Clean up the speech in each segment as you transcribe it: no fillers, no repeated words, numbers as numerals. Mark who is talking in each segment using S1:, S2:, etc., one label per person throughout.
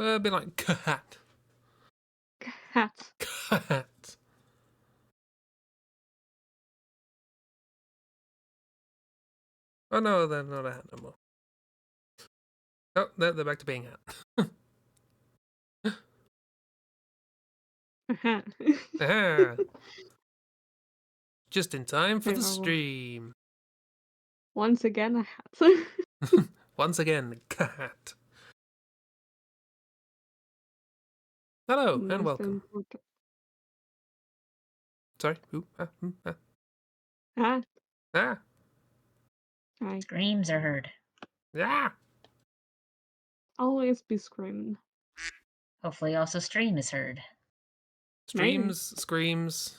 S1: It'd be like cat.
S2: Cat.
S1: Cat. Oh no, they're not a hat no more. Oh, they're back to being hat.
S2: A hat.
S1: Ah, just in time for the
S2: Yeah.
S1: stream.
S2: Once again, a hat.
S1: Once again, cat. Hello and
S2: Most
S1: welcome.
S2: important.
S1: Sorry, who?
S2: Ah,
S1: Ah,
S2: hi.
S3: Screams are heard.
S1: yeah.
S2: Always be screaming.
S3: Hopefully also stream is heard.
S2: Maybe.
S1: Streams, screams.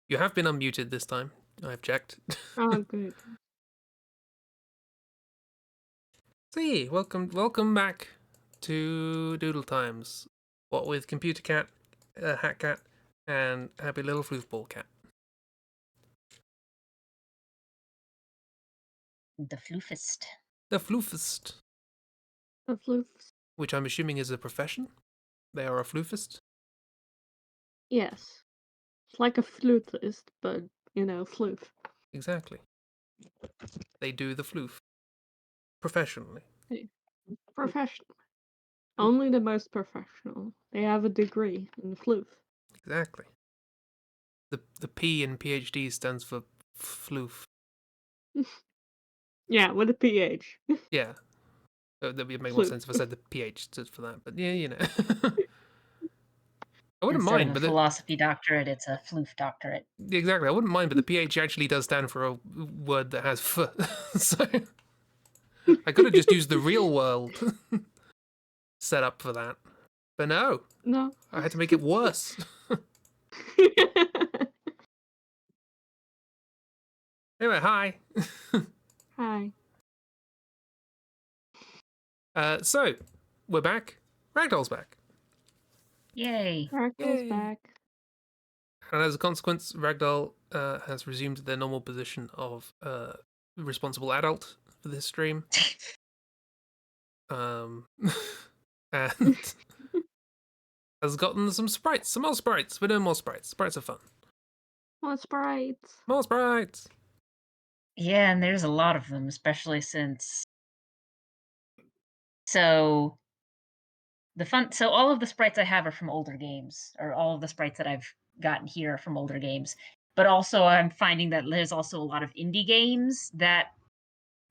S1: You have been unmuted this time. I've checked.
S2: Oh, good.
S1: See, welcome back to Doodle Times. What with Computer Cat, Hat Cat, and Happy Little Floofball Cat.
S3: The floofist.
S1: The floofist,
S2: A floof.
S1: which I'm assuming is a profession. They are a floofist.
S2: Yes. It's like a flutist, but, floof.
S1: Exactly. They do the floof professionally.
S2: Professional. Only the most professional. They have a degree in floof.
S1: Exactly. The P in PhD stands for floof.
S2: Yeah, with a PH.
S1: Yeah. That would make more
S2: Floof.
S1: sense if I said the PH stood for that. But yeah, you know. I wouldn't
S3: Instead
S1: mind,
S3: of a
S1: but
S3: philosophy doctorate, it's a floof doctorate.
S1: exactly, I wouldn't mind, but the PH actually does stand for a word that has f. So I could have just used the real world setup for that. But no,
S2: No.
S1: I had to make it worse. Anyway, hi.
S2: Hi.
S1: So, we're back. Ragdoll's back.
S3: Yay.
S2: Ragdoll's
S1: Yay.
S2: back.
S1: And as a consequence, Ragdoll has resumed their normal position of responsible adult for this stream. And has gotten some sprites, some more sprites. We're doing more sprites. Sprites are fun.
S2: More sprites.
S1: More sprites.
S3: Yeah, and there's a lot of them, especially since. So all of the sprites I have are from older games, or all of the sprites that I've gotten here are from older games. But also, I'm finding that there's also a lot of indie games that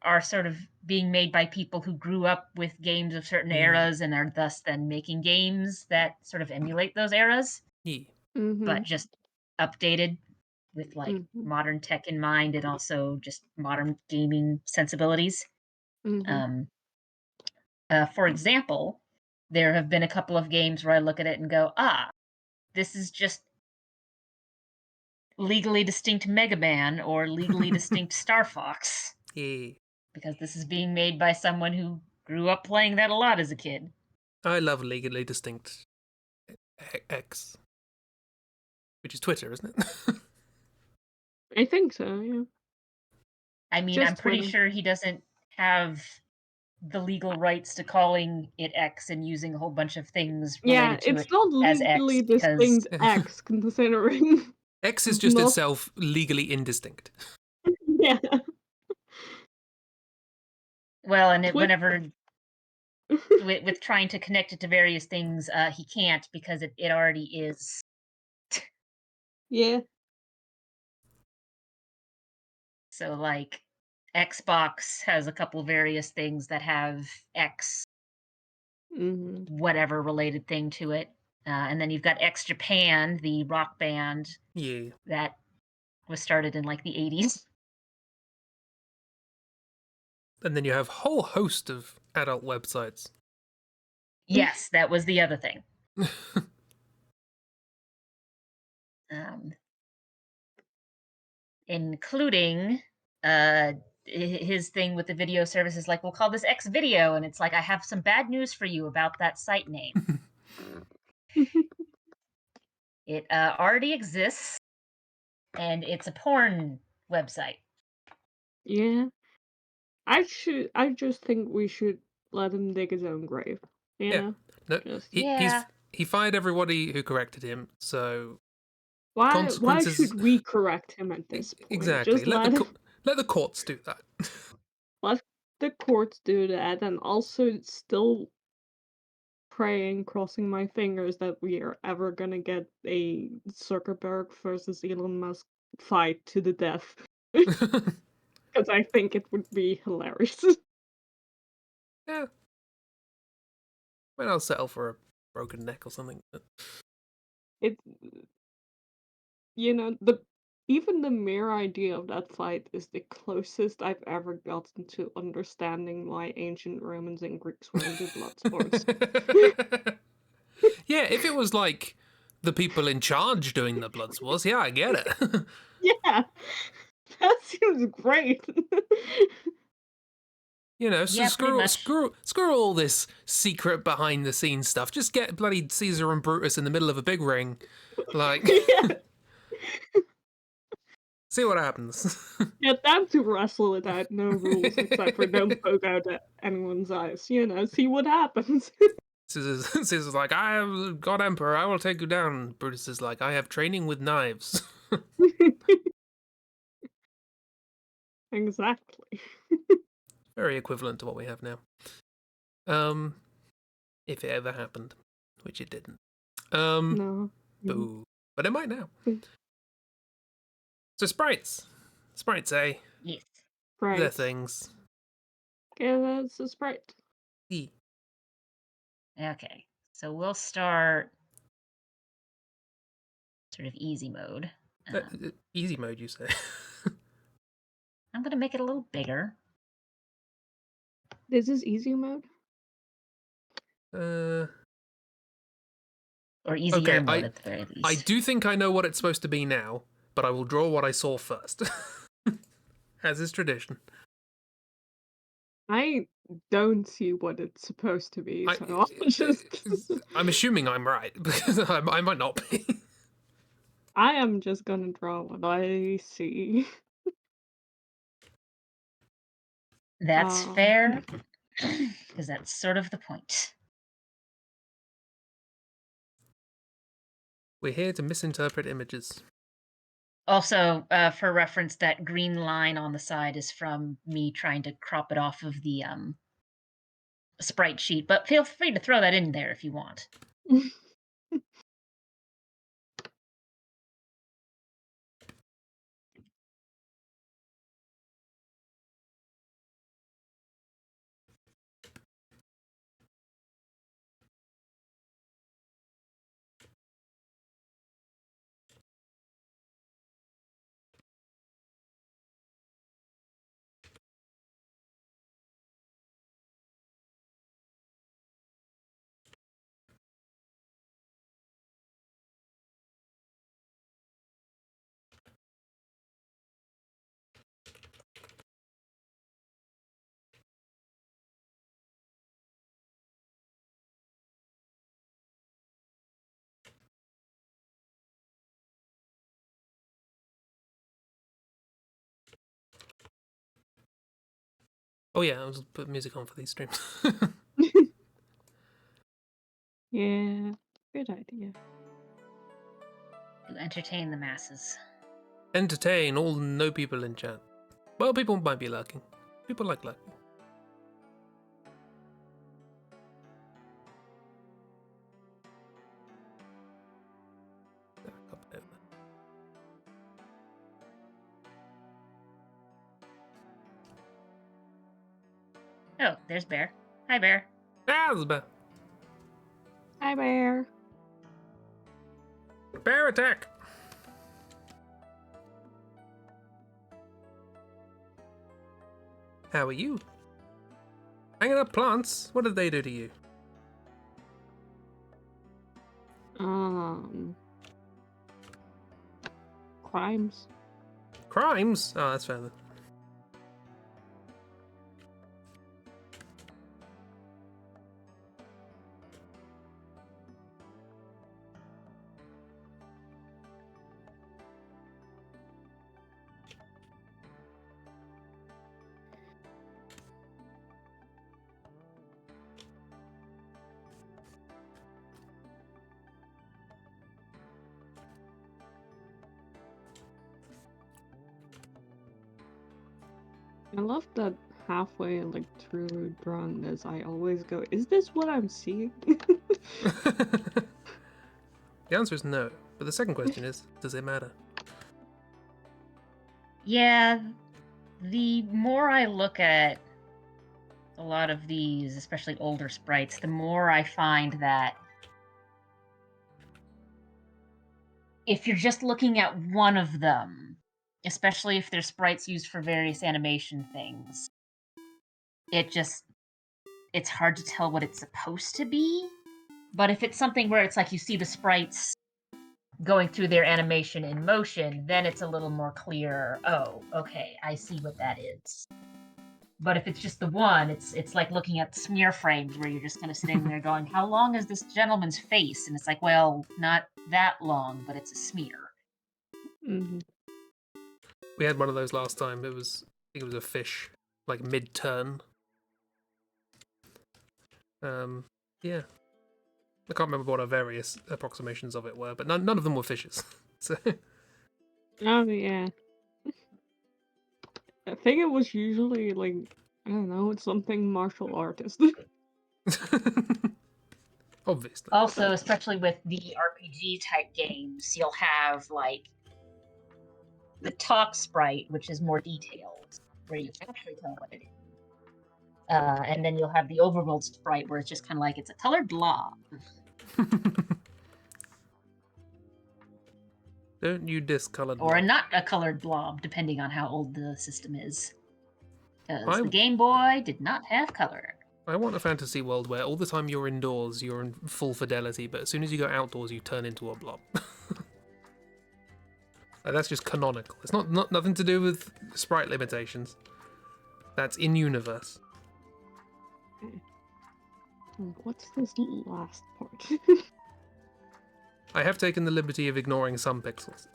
S3: are sort of being made by people who grew up with games of certain eras and are thus then making games that sort of emulate those eras,
S1: Yeah.
S3: but just updated with like modern tech in mind and also just modern gaming sensibilities. For example, there have been a couple of games where I look at it and go, this is just legally distinct Mega Man or legally distinct Star Fox.
S1: Yeah.
S3: Because this is being made by someone who grew up playing that a lot as a kid.
S1: I love legally distinct X, which is Twitter, isn't it?
S2: I think so, yeah.
S3: I mean,
S2: Just
S3: I'm pretty
S2: Twitter.
S3: sure he doesn't have the legal rights to calling it X and using a whole bunch of things related to
S2: it's
S3: it
S2: not
S3: as X
S2: legally
S3: because
S2: distinct X, considering.
S1: X is just
S2: not...
S1: itself legally indistinct.
S2: Yeah.
S3: Well, and whenever with trying to connect it to various things, he can't because it already is.
S2: Yeah.
S3: So, like, Xbox has a couple various things that have X, whatever related thing to it. And then you've got X Japan, the rock band.
S1: Yeah.
S3: That was started in, like, the 80s.
S1: And then you have a whole host of adult websites.
S3: Yes, that was the other thing. Including his thing with the video services, like, we'll call this X Video, and it's like, I have some bad news for you about that site name. It already exists, and it's a porn website.
S2: Yeah. I just think we should let him dig his own grave. You
S1: Yeah.
S2: know?
S1: No,
S2: Just
S3: Yeah.
S1: he fired everybody who corrected him. So
S2: why
S1: consequences.
S2: should we correct him at this point?
S1: Exactly.
S2: Just
S1: Let the courts do that.
S2: let the courts do that, and also still praying, crossing my fingers that we are ever gonna get a Zuckerberg versus Elon Musk fight to the death. Because I think it would be hilarious.
S1: Yeah. Well, I'll settle for a broken neck or something.
S2: It, even the mere idea of that fight is the closest I've ever gotten to understanding why ancient Romans and Greeks were into blood sports.
S1: Yeah, if it was like the people in charge doing the blood sports, yeah, I get it.
S2: Yeah, that seems great.
S1: So
S3: Yeah, pretty much.
S1: screw all this secret behind the scenes stuff. Just get bloody Caesar and Brutus in the middle of a big ring, like
S2: Yeah,
S1: see what happens.
S2: get them to wrestle without no rules except for don't poke out at anyone's eyes. See what happens.
S1: Caesar's like, I have God Emperor, I will take you down. Brutus is like, I have training with knives.
S2: Exactly.
S1: Very equivalent to what we have now. If it ever happened, which it didn't.
S2: No.
S1: Boo. But it might now.
S2: Mm.
S1: So sprites, eh?
S3: Yes.
S1: They're
S2: Right.
S1: things.
S2: Yeah, that's a sprite.
S1: E.
S3: Okay. So we'll start sort of easy mode.
S1: Easy mode, you say?
S3: I'm going to make it a little bigger.
S2: This is easy mode.
S3: Or easier
S1: Okay,
S3: mode at the very least.
S1: I do think I know what it's supposed to be now, but I will draw what I saw first, as is tradition.
S2: I don't see what it's supposed to be, so I'll just.
S1: I'm assuming I'm right because I might not be.
S2: I am just gonna draw what I see.
S3: That's
S2: Um,
S3: fair, because that's sort of the point.
S1: We're here to misinterpret images.
S3: Also, for reference, that green line on the side is from me trying to crop it off of the sprite sheet, but feel free to throw that in there if you want.
S1: Oh yeah, I was putting music on for these streams.
S2: yeah, good idea.
S3: To entertain the masses.
S1: Entertain all no people in chat. Well, people might be lurking. People like lurking.
S3: Oh, there's Bear. Hi, Bear.
S1: Ah, there's a bear.
S2: Hi, Bear.
S1: Bear attack! How are you? Hanging up plants? What did they do to you?
S2: Crimes.
S1: Crimes? Oh, that's fair then.
S2: I love that halfway like through drawing this, I always go, "Is this what I'm seeing?"
S1: The answer is no, but the second question is, does it matter?
S3: Yeah, the more I look at a lot of these, especially older sprites, the more I find that if you're just looking at one of them, especially if they're sprites used for various animation things, it's hard to tell what it's supposed to be. But if it's something where it's like you see the sprites going through their animation in motion, then it's a little more clear. Oh, okay, I see what that is. But if it's just the one, it's like looking at smear frames where you're just kind of sitting there going, how long is this gentleman's face? And it's like, well, not that long, but it's a smear.
S2: Mhm.
S1: We had one of those last time. I think it was a fish, like mid-turn. Yeah. I can't remember what our various approximations of it were, but none of them were fishes. So
S2: Oh yeah. I think it was usually like, I don't know, it's something martial artist.
S1: obviously.
S3: Also, especially with the RPG type games, you'll have like the talk sprite, which is more detailed, where you can actually tell what it is. And then you'll have the overworld sprite, where it's just kind of like it's a colored blob.
S1: Don't you discolored
S3: Or
S1: blob.
S3: not a colored blob, depending on how old the system is. Because
S1: I-
S3: the Game Boy did not have color.
S1: I want a fantasy world where all the time you're indoors, you're in full fidelity, but as soon as you go outdoors, you turn into a blob. That's just canonical. It's not nothing to do with sprite limitations. That's in universe.
S2: What's this last part?
S1: I have taken the liberty of ignoring some pixels,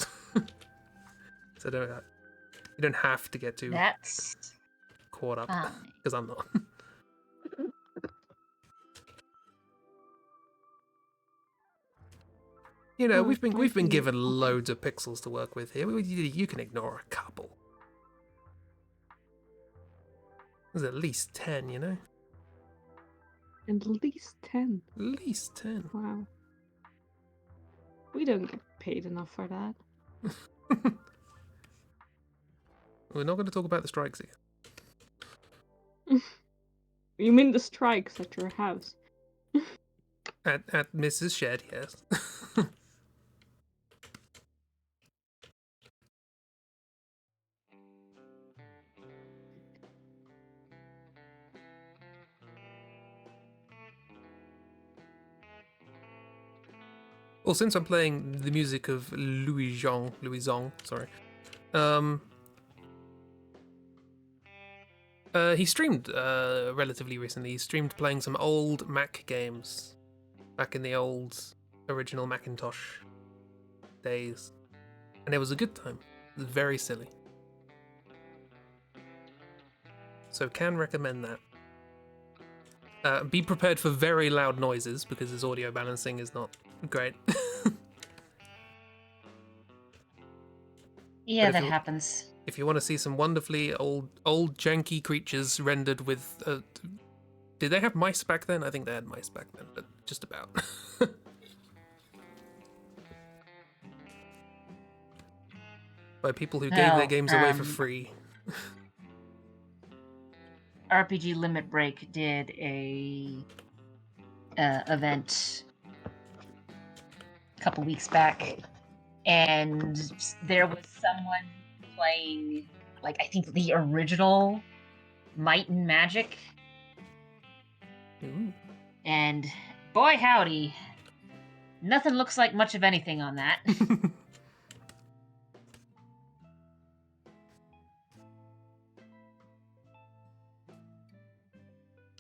S1: so you don't have to get too
S3: That's
S1: caught up
S3: fine.
S1: because I'm not. You know,
S2: Oh,
S1: we've been
S2: fighting
S1: given
S2: is
S1: loads of pixels to work with here. You can ignore a couple. There's at least 10, you know?
S2: At least 10.
S1: At least 10.
S2: Wow. We don't get paid enough for that.
S1: We're not going to talk about the strikes again.
S2: You mean the strikes at your house?
S1: At Mrs. Shed, yes. Well, since I'm playing the music of Louis Zong, sorry. He streamed relatively recently. He streamed playing some old Mac games back in the old original Macintosh days, and it was a good time. It was very silly, so can recommend that. Be prepared for very loud noises because his audio balancing is not great.
S3: Yeah,
S1: if
S3: that
S1: you-
S3: happens.
S1: If you want to see some wonderfully old janky creatures rendered with, did they have mice back then? I think they had mice back then, but just about. By people who gave their games away for free.
S3: RPG Limit Break did a event a couple weeks back, and there was someone playing, like, I think the original Might and Magic.
S1: Ooh.
S3: And boy howdy, nothing looks like much of anything on that.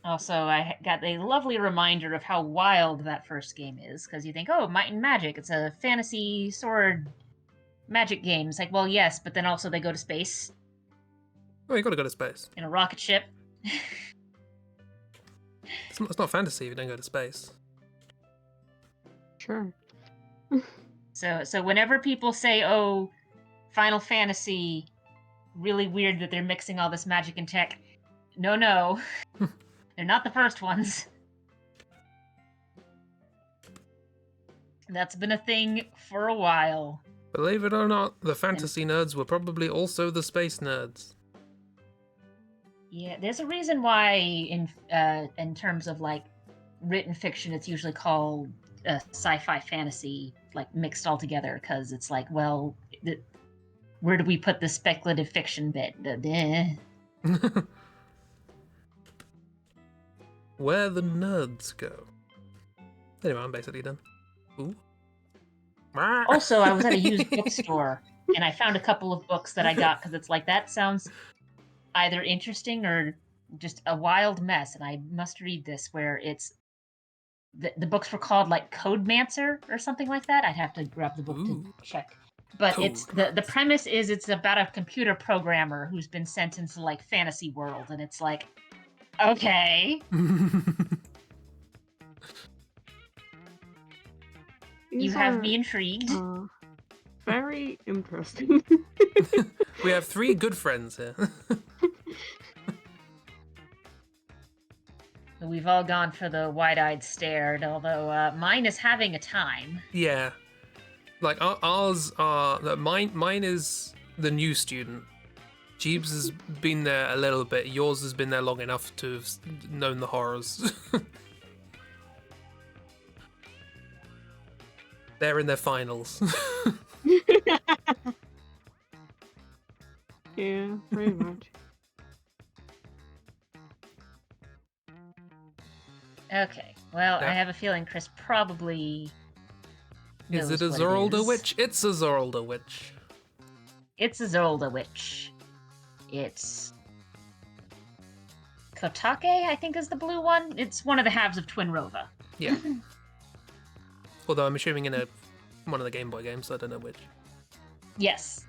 S3: Also, I got a lovely reminder of how wild that first game is, because you think, oh, Might and Magic, it's a fantasy sword magic game. It's like, well, yes, but then also they go to space
S1: Oh, you gotta go to space.
S3: in a rocket ship.
S1: It's not fantasy if you don't go to space.
S2: Sure.
S3: So whenever people say, oh, Final Fantasy really weird that they're mixing all this magic and tech. No. They're not the first ones. That's been a thing for a while.
S1: Believe it or not, the fantasy nerds were probably also the space nerds.
S3: Yeah, there's a reason why in terms of like written fiction, it's usually called sci-fi fantasy, like mixed all together, because it's like, well, where do we put the speculative fiction bit?
S1: Where the nerds go. Anyway, I'm basically done. Ooh.
S3: Also, I was at a used bookstore, and I found a couple of books that I got because it's like, that sounds either interesting or just a wild mess, and I must read this, where it's the books were called like Codemancer or something like that. I'd have to grab the book to check. But it's the premise is it's about a computer programmer who's been sent into like fantasy world, and it's like, okay. You have me intrigued.
S2: Very interesting.
S1: We have 3 good friends here.
S3: We've all gone for the wide-eyed stare, although mine is having a time.
S1: Yeah. Like, ours are... Mine is the new student. Jeebs has been there a little bit. Yours has been there long enough to have known the horrors. They're in their finals.
S2: Yeah, pretty much.
S3: Okay, well, I have a feeling Chris probably knows
S1: Is it a
S3: what
S1: Zoralda Witch? It's a Zoralda Witch.
S3: It's a Zoralda Witch. It's Kotake, I think is the blue one. It's one of the halves of Twin Rova.
S1: Yeah. Although I'm assuming in one of the Game Boy games, so I don't know which.
S3: Yes.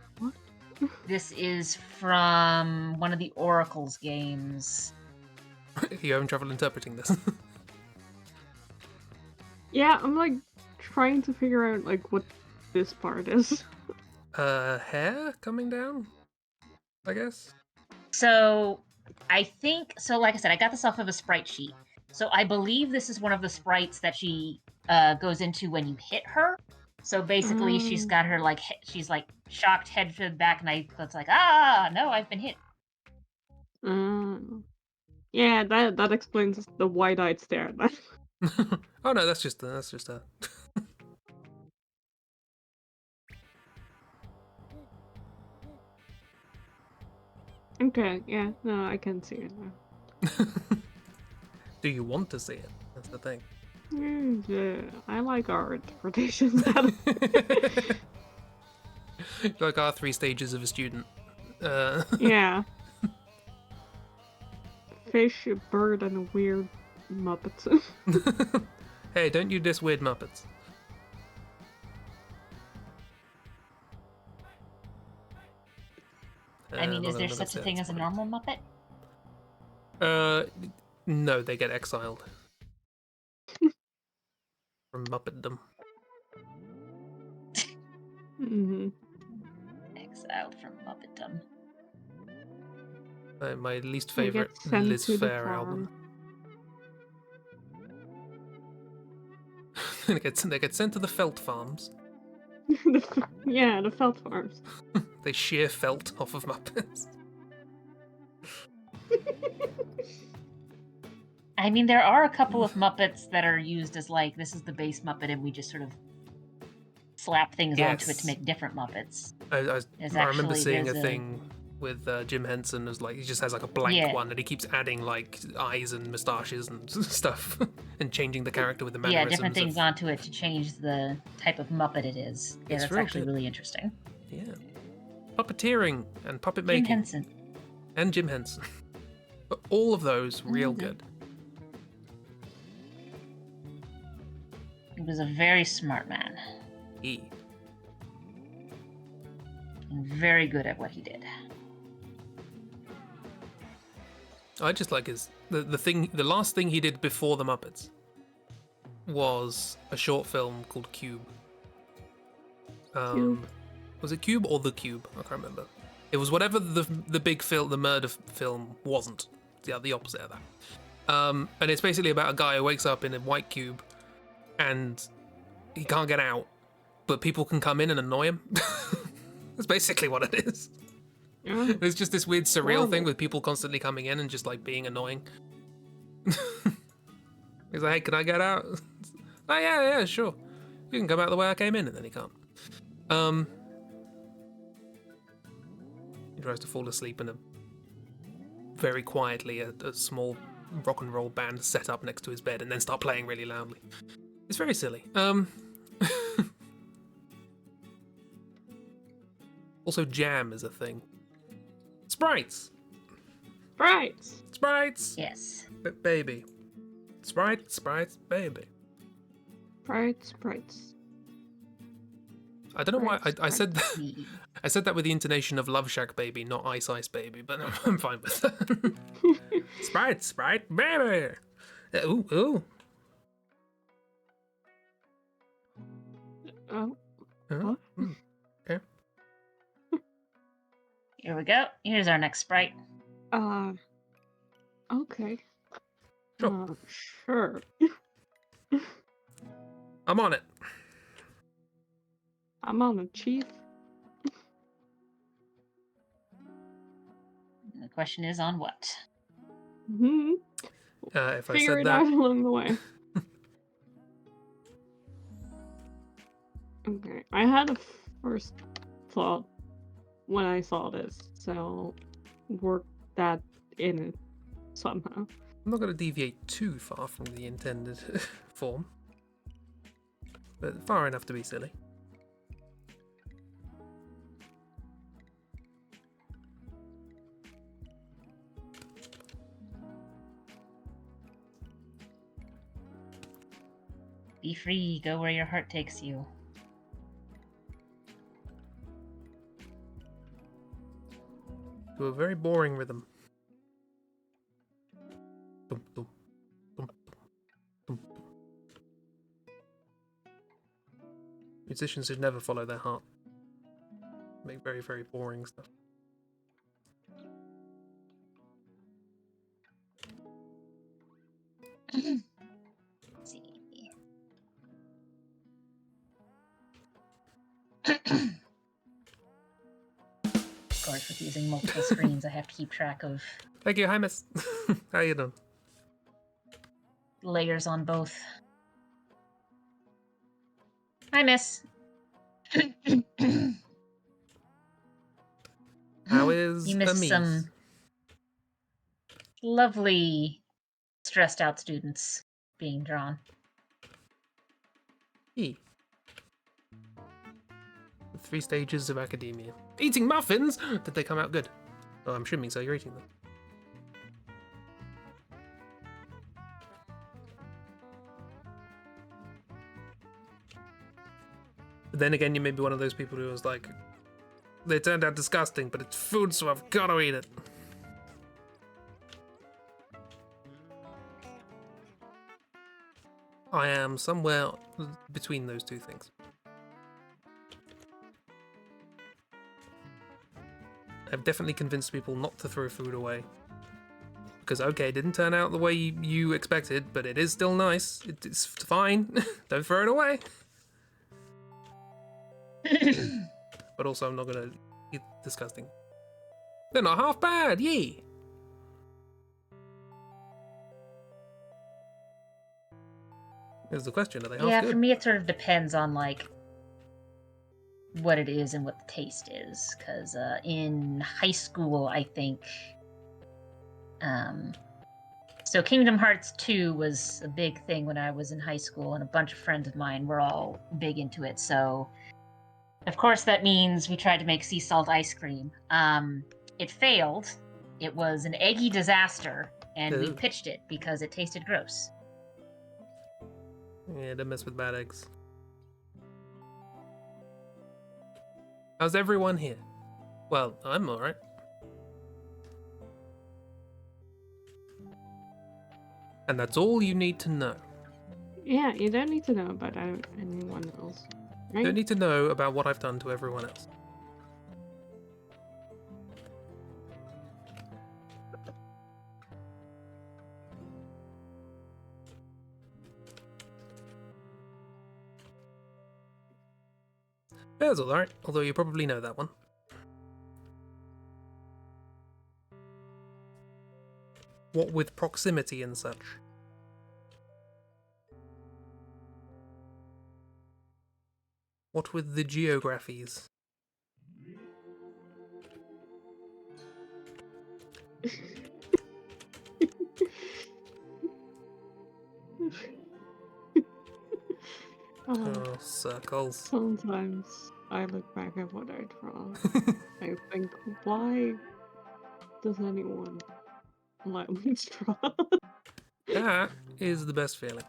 S3: This is from one of the Oracle's games.
S1: You having trouble interpreting this?
S2: Yeah, I'm like trying to figure out like what this part is.
S1: Hair coming down? I guess?
S3: So, I think, so like I said, I got this off of a sprite sheet. So I believe this is one of the sprites that she goes into when you hit her. So basically, she's got her like, she's like shocked head to the back, and it's like, no, I've been hit.
S2: Yeah, that explains the wide-eyed stare.
S1: Oh no, that's just her.
S2: Okay, yeah, no, I can see it now.
S1: Do you want to see it? That's the thing.
S2: Yeah, I like our interpretations better.
S1: Like our 3 stages of a student.
S2: Yeah. Fish, a bird, and a weird Muppet.
S1: Hey, don't you diss weird Muppets.
S3: I mean, is there such a thing as a normal Muppet?
S1: No, they get exiled. From Muppetdom.
S2: Mm-hmm.
S3: Exiled from Muppetdom.
S1: My least
S2: They
S1: favorite
S2: get sent
S1: Liz
S2: to the
S1: Fair
S2: farm.
S1: album. They get sent to the felt farms.
S2: Yeah, the felt farms.
S1: They shear felt off of Muppets.
S3: I mean, there are a couple of Muppets that are used as like, this is the base Muppet, and we just sort of slap things onto it to make different Muppets.
S1: I remember seeing a thing with Jim Henson as like, he just has like a blank one, and he keeps adding like eyes and moustaches and stuff, and changing the character with the mannerisms.
S3: Yeah, different things onto it to change the type of Muppet it is. Yeah, that's actually really interesting.
S1: Yeah. Puppeteering and puppet
S3: Jim
S1: making.
S3: Henson.
S1: And Jim Henson. But all of those, real good.
S3: He was a very smart man. And very good at what he did.
S1: I just like the last thing he did before the Muppets was a short film called Cube.
S2: Cube.
S1: Was it Cube or The Cube? I can't remember. It was whatever the big film, the murder film wasn't. Yeah, the opposite of that. And it's basically about a guy who wakes up in a white cube, and he can't get out, but people can come in and annoy him. That's basically what it is.
S2: Yeah.
S1: It's just this weird surreal
S2: Horrible.
S1: thing with people constantly coming in and just like being annoying. He's like, hey, can I get out? Oh yeah, sure. You can come out the way I came in, and then he can't. He tries to fall asleep in very quietly a small rock and roll band set up next to his bed and then start playing really loudly. It's very silly. Also, jam is a thing. Sprites!
S2: Sprites!
S1: Sprites!
S3: Yes.
S1: Baby. Sprites, baby.
S2: Sprites.
S1: I don't know why I said that.
S3: Me.
S1: I said that with the intonation of Love Shack Baby, not Ice Ice Baby, but I'm fine with that. Sprite, baby! Ooh.
S2: Oh.
S1: Huh?
S2: What?
S1: Okay.
S3: Here we go. Here's our next sprite.
S2: Okay.
S1: Sure.
S2: Sure.
S1: I'm on it.
S2: I'm on a chief.
S3: The question is on what?
S2: Hmm.
S1: If I
S2: Figure
S1: said
S2: it
S1: that,
S2: out along the way. Okay. I had a first thought when I saw this, so work that in it somehow.
S1: I'm not going to deviate too far from the intended form, but far enough to be silly.
S3: Be free, go where your heart takes you.
S1: To a very boring rhythm. Dum, dum, dum, dum, dum. Musicians should never follow their heart. Make very, very boring stuff.
S3: Let's see. Of course, with using multiple screens, I have to keep track of
S1: Thank you, hi miss. How you doing?
S3: layers on both. Hi, miss.
S1: How is
S3: You missed
S1: Amise?
S3: some lovely stressed out students being drawn.
S1: E. The 3 stages of academia. Eating muffins? Did they come out good? Oh, I'm assuming so. You're eating them. But then again, you may be one of those people who was like, they turned out disgusting, but it's food, so I've got to eat it. I am somewhere between those two things. I've definitely convinced people not to throw food away. Because, okay, it didn't turn out the way you expected, but it is still nice. It's fine. Don't throw it away. But also, I'm not going to eat disgusting. They're not half bad, yee! Here's the question, are they half
S3: Yeah,
S1: good?
S3: for me, it sort of depends on like what it is and what the taste is. Because in high school, I think. So Kingdom Hearts 2 was a big thing when I was in high school, and a bunch of friends of mine were all big into it. So, of course, that means we tried to make sea salt ice cream. It failed. It was an eggy disaster, and we
S1: Ew.
S3: pitched it because it tasted gross.
S1: Yeah, don't mess with bad eggs. How's everyone here? Well, I'm alright. And that's all you need to know.
S2: Yeah, you don't need to know about anyone else.
S1: You
S2: Right?
S1: don't need to know about what I've done to everyone else. That's alright, although you probably know that one. What with proximity and such. What with the geographies? Oh, circles.
S2: Sometimes I look back at what I draw. I think, why does anyone allow me to draw?
S1: That is the best feeling.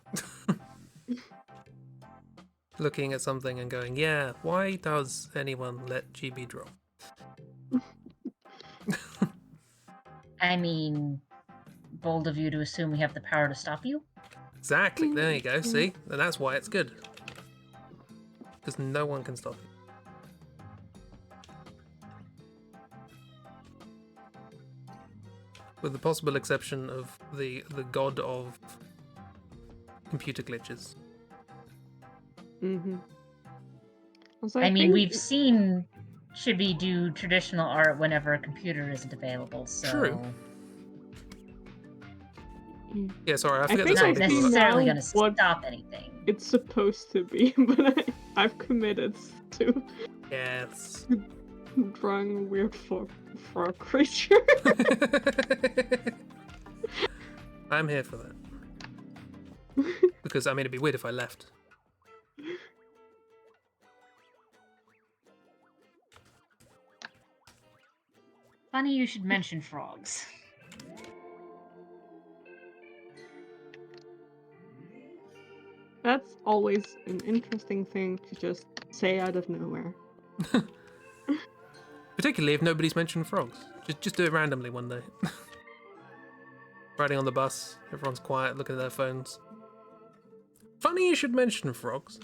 S1: Looking at something and going, yeah, why does anyone let GB draw?
S3: I mean, bold of you to assume we have the power to stop you.
S1: Exactly, there you go, see? And that's why it's good. Because no one can stop you. With the possible exception of the god of computer glitches.
S2: Mm-hmm.
S3: I mean, we've seen Chibi do traditional art whenever a computer isn't available, so...
S1: True. Yeah, sorry, I forget
S3: it's
S1: that
S3: not
S1: some people
S3: necessarily going to stop anything.
S2: It's supposed to be, but I've committed to
S1: Yes.
S2: drawing a weird frog creature.
S1: I'm here for that. Because, I mean, it'd be weird if I left.
S3: Funny you should mention frogs.
S2: That's always an interesting thing to just say out of nowhere.
S1: Particularly if nobody's mentioned frogs. Just do it randomly one day. Riding on the bus, everyone's quiet, looking at their phones. Funny you should mention frogs.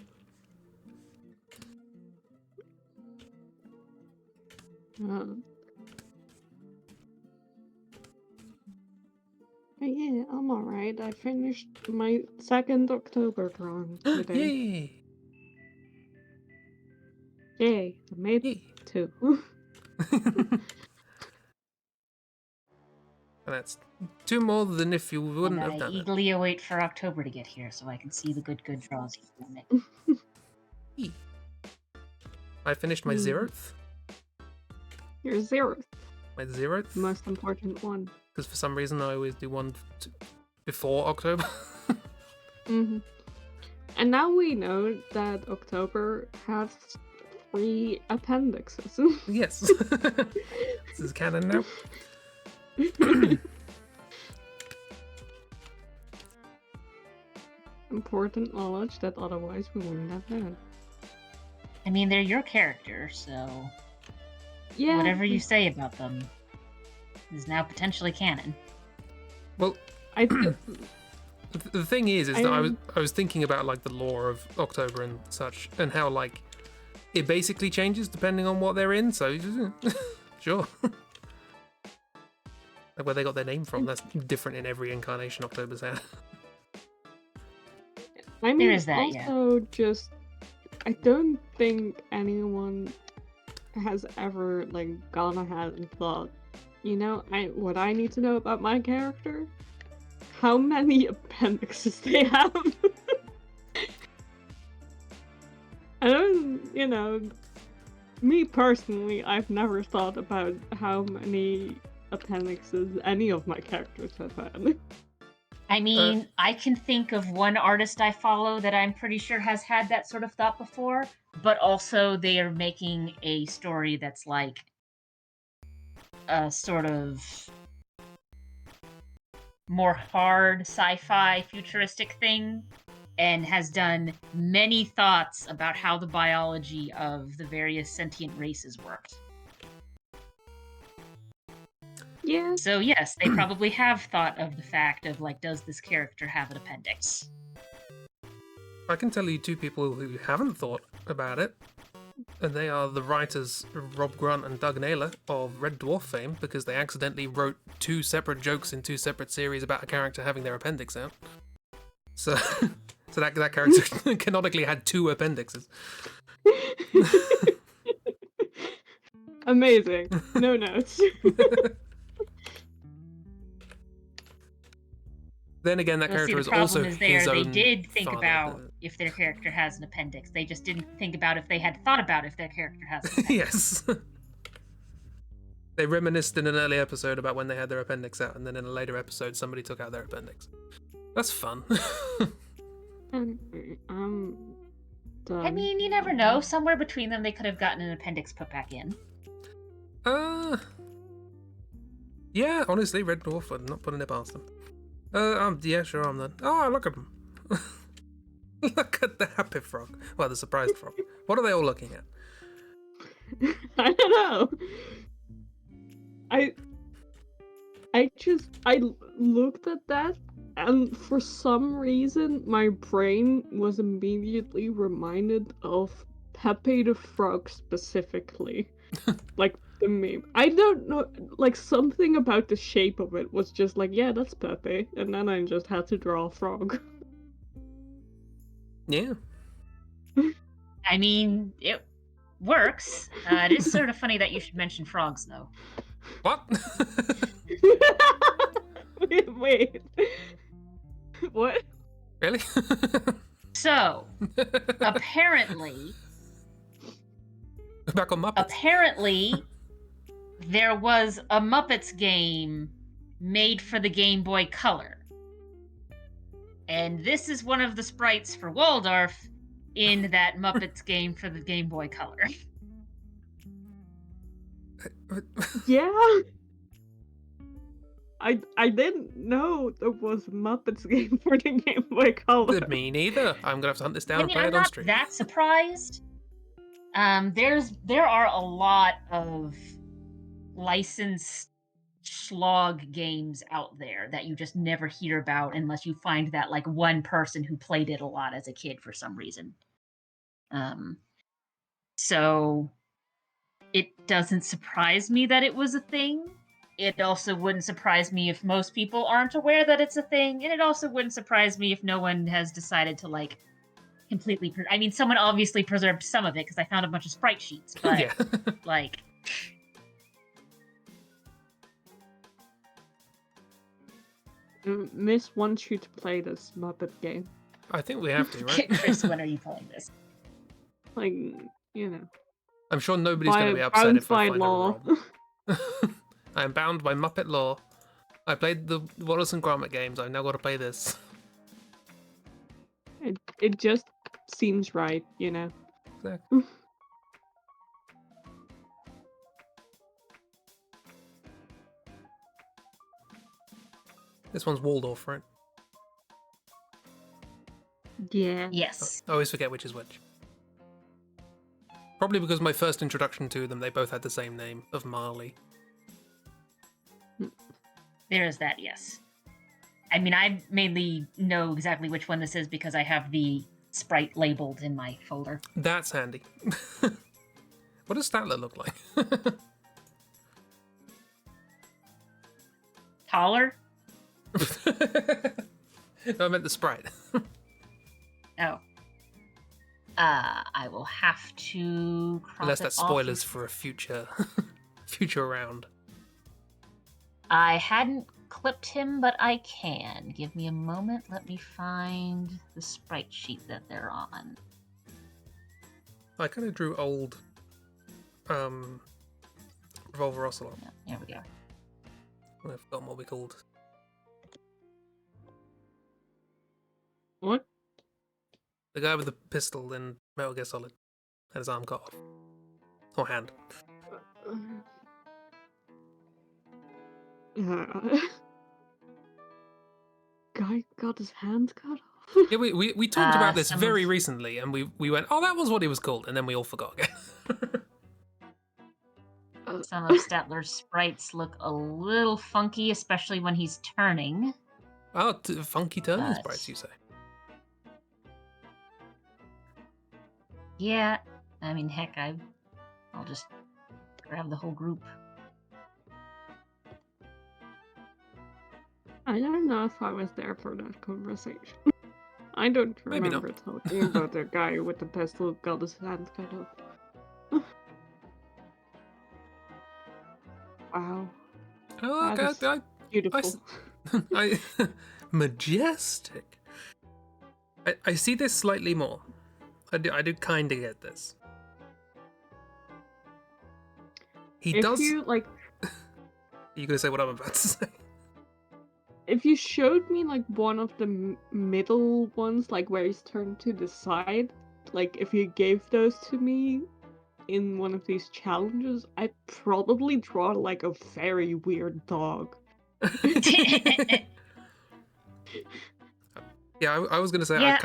S2: Yeah, I'm alright. I finished my second October drawing today.
S1: Yay!
S2: Yay, I made
S1: Yay!
S2: 2.
S1: And that's 2 more than if you wouldn't have done
S3: I eagerly await for October to get here so I can see the good draws you're doing.
S1: it. I finished my 0th.
S2: Your 0th.
S1: My 0th?
S2: Most important one.
S1: Because for some reason I always do one before October.
S2: Mm-hmm. And now we know that October has 3 appendixes.
S1: Yes. This is canon now.
S2: Important knowledge that otherwise we wouldn't have known.
S3: I mean, they're your character, so
S2: Yeah.
S3: whatever you say about them is now potentially canon.
S1: Well,
S2: I
S1: the thing is that I was thinking about like the lore of October and such, and how like it basically changes depending on what they're in. So sure, like where they got their name from, that's different in every incarnation October's had.
S2: I mean,
S3: There is that,
S2: also just I don't think anyone has ever like gone ahead and thought, you know, what I need to know about my character, how many appendixes they have. I don't, you know, me personally, I've never thought about how many appendixes any of my characters have had.
S3: I mean, I can think of one artist I follow that I'm pretty sure has had that sort of thought before, but also they are making a story that's like a sort of more hard sci-fi futuristic thing, and has done many thoughts about how the biology of the various sentient races worked.
S2: Yeah.
S3: So yes, they probably have thought of the fact of like, does this character have an appendix?
S1: I can tell you 2 people who haven't thought about it, and they are the writers Rob Grant and Doug Naylor of Red Dwarf fame, because they accidentally wrote 2 separate jokes in 2 separate series about a character having their appendix out. So, that character canonically had 2 appendixes.
S2: Amazing. No notes.
S1: Then again, that
S3: Well, see,
S1: character
S3: the
S1: is
S3: problem
S1: also
S3: is
S1: his
S3: they
S1: own
S3: did think
S1: father.
S3: about if their character has an appendix. They just didn't think about if they had thought about if their character has an appendix.
S1: Yes. They reminisced in an early episode about when they had their appendix out, and then in a later episode, somebody took out their appendix. That's fun.
S2: Done.
S3: I mean, you never know. Somewhere between them, they could have gotten an appendix put back in.
S1: Yeah, honestly, Red Dwarf, I'm not putting it past them. Yeah, sure, I'm done. Oh, look at them. Look at the happy frog. Well, the surprised frog. What are they all looking at?
S2: I don't know. I looked at that, and for some reason my brain was immediately reminded of Pepe the Frog specifically. Like the meme. I don't know, like something about the shape of it was just like, yeah, that's Pepe, and then I just had to draw a frog.
S1: Yeah.
S3: I mean, it works. It is sort of funny that you should mention frogs, though.
S1: What?
S2: Wait. What?
S1: Really?
S3: So, apparently,
S1: Back on Muppets.
S3: there was a Muppets game made for the Game Boy Color. And this is one of the sprites for Waldorf in that Muppets game for the Game Boy Color.
S2: Yeah. I didn't know there was a Muppets game for the Game Boy Color.
S1: Me neither. I'm gonna have to hunt this down
S3: I
S1: and
S3: mean,
S1: play
S3: I'm
S1: it on
S3: not
S1: stream.
S3: that surprised. There are a lot of licensed slog games out there that you just never hear about unless you find that like one person who played it a lot as a kid for some reason. So it doesn't surprise me that it was a thing. It also wouldn't surprise me if most people aren't aware that it's a thing, and it also wouldn't surprise me if no one has decided to like completely. I mean, someone obviously preserved some of it because I found a bunch of sprite sheets, but
S1: Yeah.
S3: like.
S2: Miss wants you to play this Muppet game.
S1: I think we have to, right?
S3: Chris, when are you playing this?
S2: Like, you know.
S1: I'm sure nobody's going to be upset if I
S2: by
S1: find
S2: law.
S1: a ROM. I am bound by Muppet law. I played the Wallace and Gromit games. I've now got to play this.
S2: It just seems right, you know.
S1: Exactly. This one's Waldorf, right?
S2: Yeah.
S3: Yes.
S1: I always forget which is which. Probably because my first introduction to them, they both had the same name of Marley.
S3: There is that, yes. I mean, I mainly know exactly which one this is because I have the sprite labeled in my folder.
S1: That's handy. What does Statler look like?
S3: Taller?
S1: No, I meant the sprite.
S3: Oh. I will have to cross
S1: Unless
S3: it
S1: that's
S3: off.
S1: spoilers for a future round.
S3: I hadn't clipped him, but I can. Give me a moment. Let me find the sprite sheet that they're on.
S1: I kind of drew old Revolver Ocelot.
S3: Yeah, there we go.
S1: I've forgotten what we called.
S2: What?
S1: The guy with the pistol in Metal Gear Solid had his arm cut off. Or hand.
S2: Guy got his hand cut off?
S1: Yeah, we talked about this
S3: some
S1: very
S3: of-
S1: recently, and we went, oh, that was what he was called, and then we all forgot again.
S3: Some of Statler's sprites look a little funky, especially when he's turning.
S1: Oh, funky turning
S3: But-
S1: sprites, you say?
S3: Yeah, I mean, heck, I'll just grab the whole group.
S2: I don't know if I was there for that conversation. I don't
S1: Maybe not.
S2: remember talking about the guy with the pistol who got his hand cut off. Wow.
S1: Oh,
S2: That
S1: okay.
S2: is beautiful.
S1: I majestic. I see this slightly more. I do kind of get this. He
S2: If
S1: does.
S2: you like,
S1: You gonna say what I'm about to say?
S2: if you showed me like one of the middle ones, like where he's turned to the side, like if you gave those to me in one of these challenges, I'd probably draw like a very weird dog.
S1: Yeah, I was gonna say
S3: Yeah,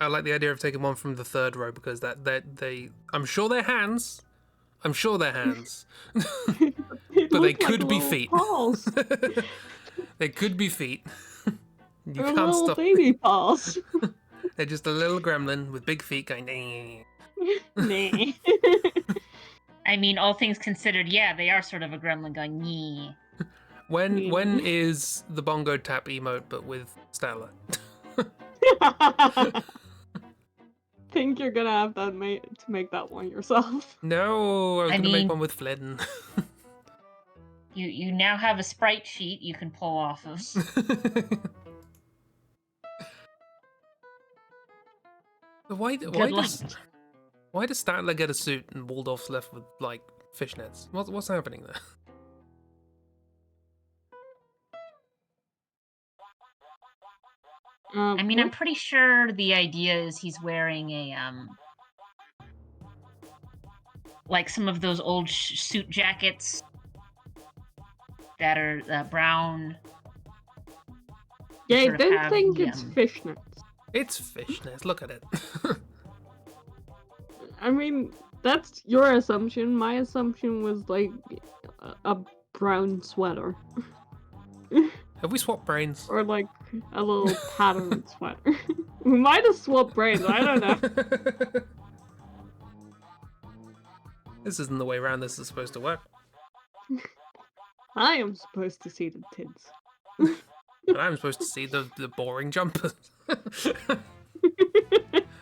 S1: I like the idea of taking one from the third row because they I'm sure they're hands. I'm sure they're hands. But they
S2: look
S1: could
S2: like
S1: be
S2: little
S1: feet.
S2: paws.
S1: They could be feet. You
S2: They're
S1: can't
S2: little
S1: stop.
S2: baby paws.
S1: They're just a little gremlin with big feet going. "Nee."
S2: Nah.
S3: I mean, all things considered, yeah, they are sort of a gremlin going, "Nyeh."
S1: When is the bongo tap emote but with Statler?
S2: Think you're gonna have that to make that one yourself.
S1: No, I was
S3: I
S1: gonna make
S3: mean-
S1: one with Flynn.
S3: You now have a sprite sheet you can pull off of.
S1: why
S3: Good luck.
S1: does Statler get a suit and Waldorf's left with like fishnets? What's happening there?
S3: I mean, I'm pretty sure the idea is he's wearing a like some of those old suit jackets that are brown.
S2: Yeah, I
S3: sort of
S2: don't
S3: have
S2: think
S3: the,
S2: it's fishnets.
S1: It's fishnets. Look at it.
S2: I mean, that's your assumption. My assumption was like a brown sweater.
S1: Have we swapped brains?
S2: Or like a little patterned sweater. We might have swapped brains, I don't know.
S1: This isn't the way around this is supposed to work.
S2: I am supposed to see the tits.
S1: And I'm supposed to see the boring jumpers.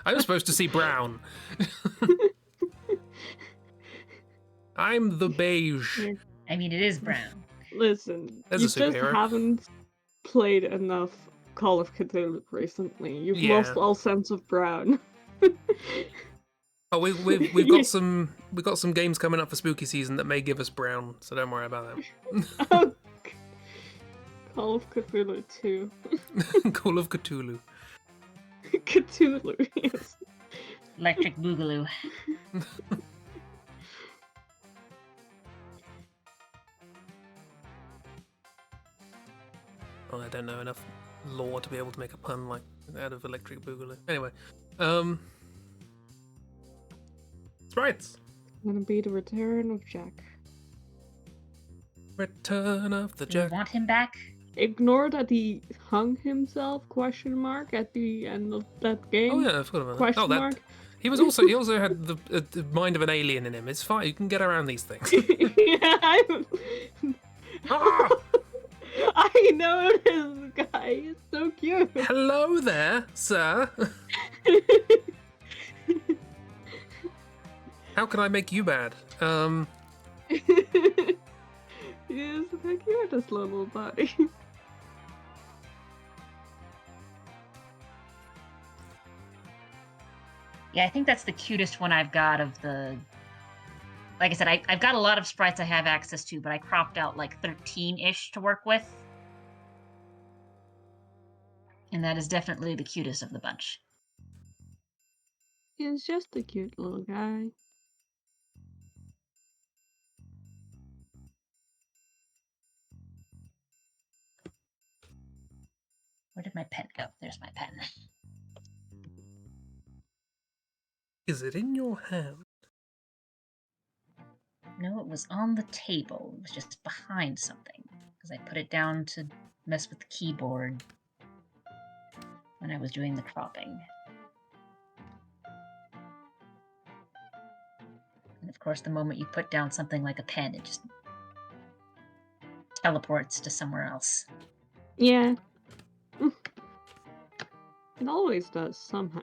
S1: I'm supposed to see brown. I'm the beige.
S3: I mean, it is brown.
S2: Listen,
S1: There's
S2: you
S1: a
S2: just
S1: superhero.
S2: haven't played enough Call of Cthulhu recently. You've
S1: Yeah.
S2: lost all sense of brown.
S1: Oh, we've got some games coming up for spooky season that may give us brown, so don't worry about
S2: Oh, Call of Cthulhu 2.
S1: that. Call of Cthulhu.
S2: Cthulhu, yes.
S3: Electric Boogaloo.
S1: Oh, I don't know enough lore to be able to make a pun like out of Electric Boogaloo. Anyway, Sprites.
S2: Gonna be the return of Jack.
S1: Return of the
S3: Do you
S1: Jack.
S3: want him back?
S2: Ignore that he hung himself, question mark, at the end of that game.
S1: Oh yeah, I forgot about that.
S2: Question
S1: Oh, that
S2: mark.
S1: he also had the mind of an alien in him. It's fine. You can get around these things.
S2: Yeah,
S1: Ah!
S2: I know this guy. He's so cute.
S1: Hello there, sir. How can I make you bad?
S2: He is the cutest little buddy.
S3: Yeah, I think that's the cutest one I've got of the... Like I said, I've got a lot of sprites I have access to, but I cropped out like 13-ish to work with. And that is definitely the cutest of the bunch.
S2: He's just a cute little guy.
S3: Where did my pen go? There's my pen.
S1: Is it in your hand?
S3: No, it was on the table. It was just behind something. Because I put it down to mess with the keyboard when I was doing the cropping. And of course, the moment you put down something like a pen, it just teleports to somewhere else.
S2: Yeah. It always does, somehow.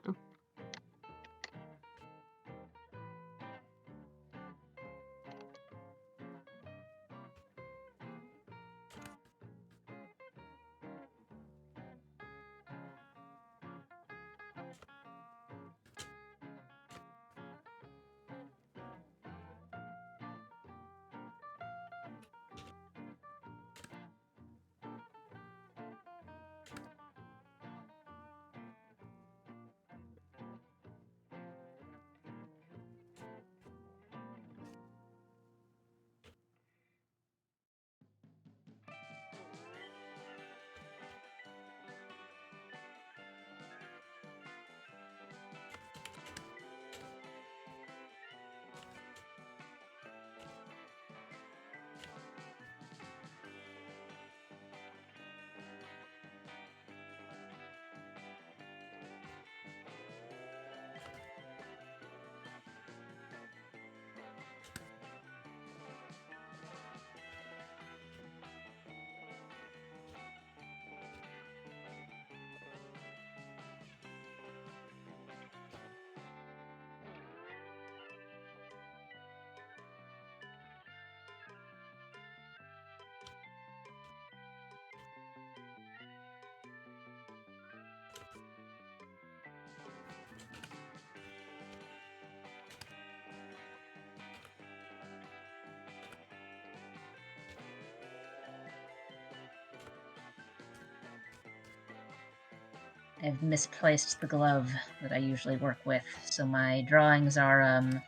S3: I've misplaced the glove that I usually work with, so my drawings are a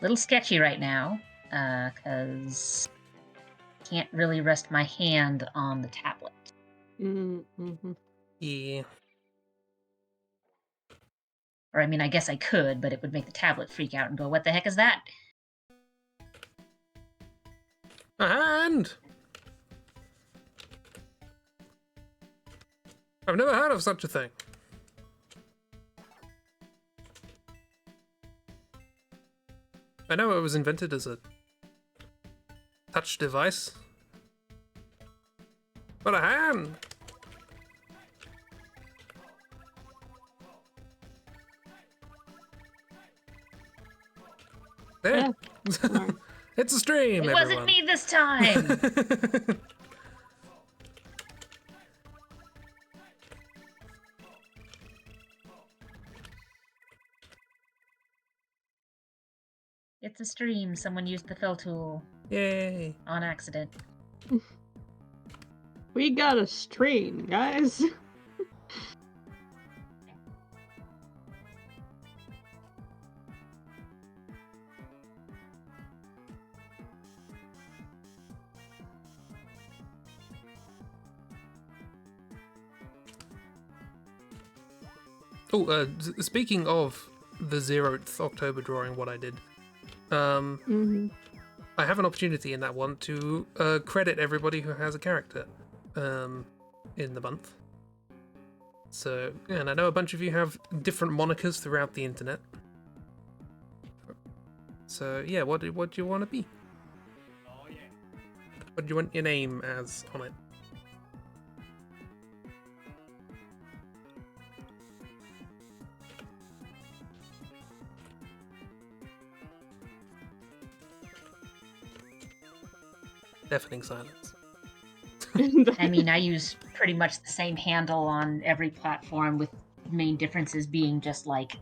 S3: little sketchy right now, because can't really rest my hand on the tablet.
S2: Mm-hmm.
S1: Yeah.
S3: Or, I mean, I guess I could, but it would make the tablet freak out and go, what the heck is that?
S1: A hand! I've never heard of such a thing. I know it was invented as a touch device. But a hand! There.
S2: Yeah. Sorry.
S1: It's a stream,
S3: It
S1: everyone.
S3: wasn't me this time! It's a stream. Someone used the fill tool
S1: Yay.
S3: on accident.
S2: We got a stream, guys.
S1: Oh, speaking of the 0th October drawing, what I did, I have an opportunity in that one to credit everybody who has a character in the month. So, and I know a bunch of you have different monikers throughout the internet. So, yeah, what do you want to be? What do you want your name as on it? Deafening silence.
S3: I mean, I use pretty much the same handle on every platform, with main differences being just like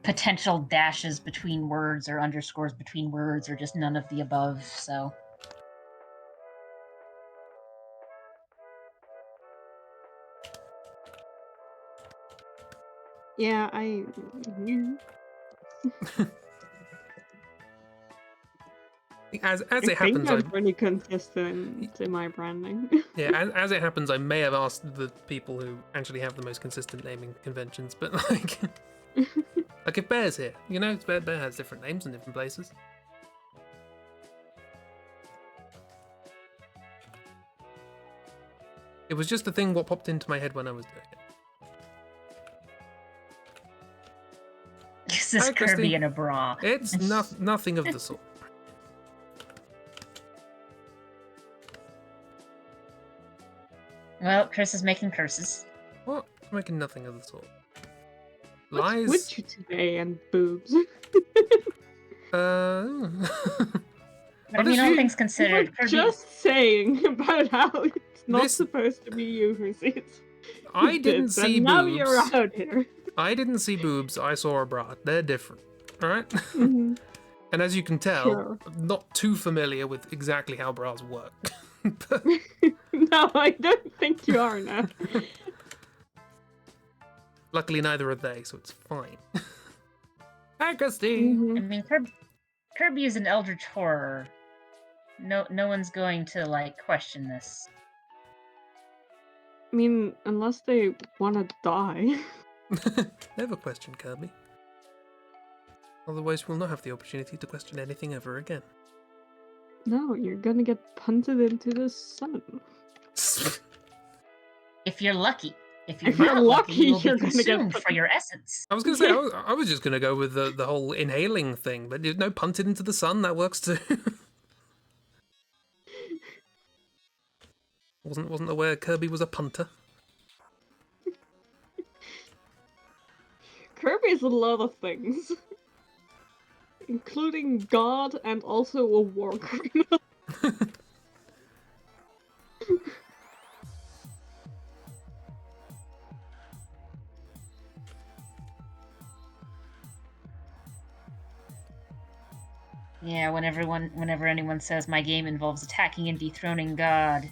S3: potential dashes between words or underscores between words or just none of the above, so.
S2: Yeah,
S1: As
S2: I
S1: it happens,
S2: think I'm pretty consistent in my branding.
S1: yeah, as it happens, I may have asked the people who actually have the most consistent naming conventions, but like, like if Bear's here, you know, Bear has different names in different places. It was just a thing what popped into my head when I was doing it.
S3: This is
S1: Hi,
S3: Kirby
S1: Christy.
S3: in a bra.
S1: It's nothing of the sort.
S3: Well, Chris is making curses.
S1: What? I'm making nothing of the sort.
S2: What's
S1: Lies.
S2: with you today and boobs?
S3: But I mean, all things
S2: You were
S3: considered, Kirby.
S2: just saying about how it's not
S1: This-
S2: supposed to be you who sees.
S1: I didn't see
S2: and now
S1: boobs.
S2: you're out here.
S1: I didn't see boobs. I saw a bra. They're different. All right.
S2: Mm-hmm.
S1: And as you can tell,
S2: Sure.
S1: I'm not too familiar with exactly how bras work. But
S2: No, I don't think you are now.
S1: luckily, neither are they, so it's fine. Hi, Christy.
S3: I
S2: Mhm.
S3: mean, Kirby is an eldritch horror. No one's going to like question this.
S2: I mean, unless they want to die.
S1: Never question Kirby. Otherwise, we'll not have the opportunity to question anything ever again.
S2: No, you're gonna get punted into the sun.
S3: If you're lucky. If
S2: If
S3: you're
S2: you're
S3: not lucky,
S2: lucky,
S3: you'll be
S2: you're gonna get
S3: consumed
S2: put-
S3: for your essence.
S1: I was gonna say I was just gonna go with the whole inhaling thing, but no, punted into the sun, that works too. wasn't aware Kirby was a punter.
S2: Kirby's a lot of things. Including God and also a war criminal.
S3: Yeah, whenever anyone says my game involves attacking and dethroning God,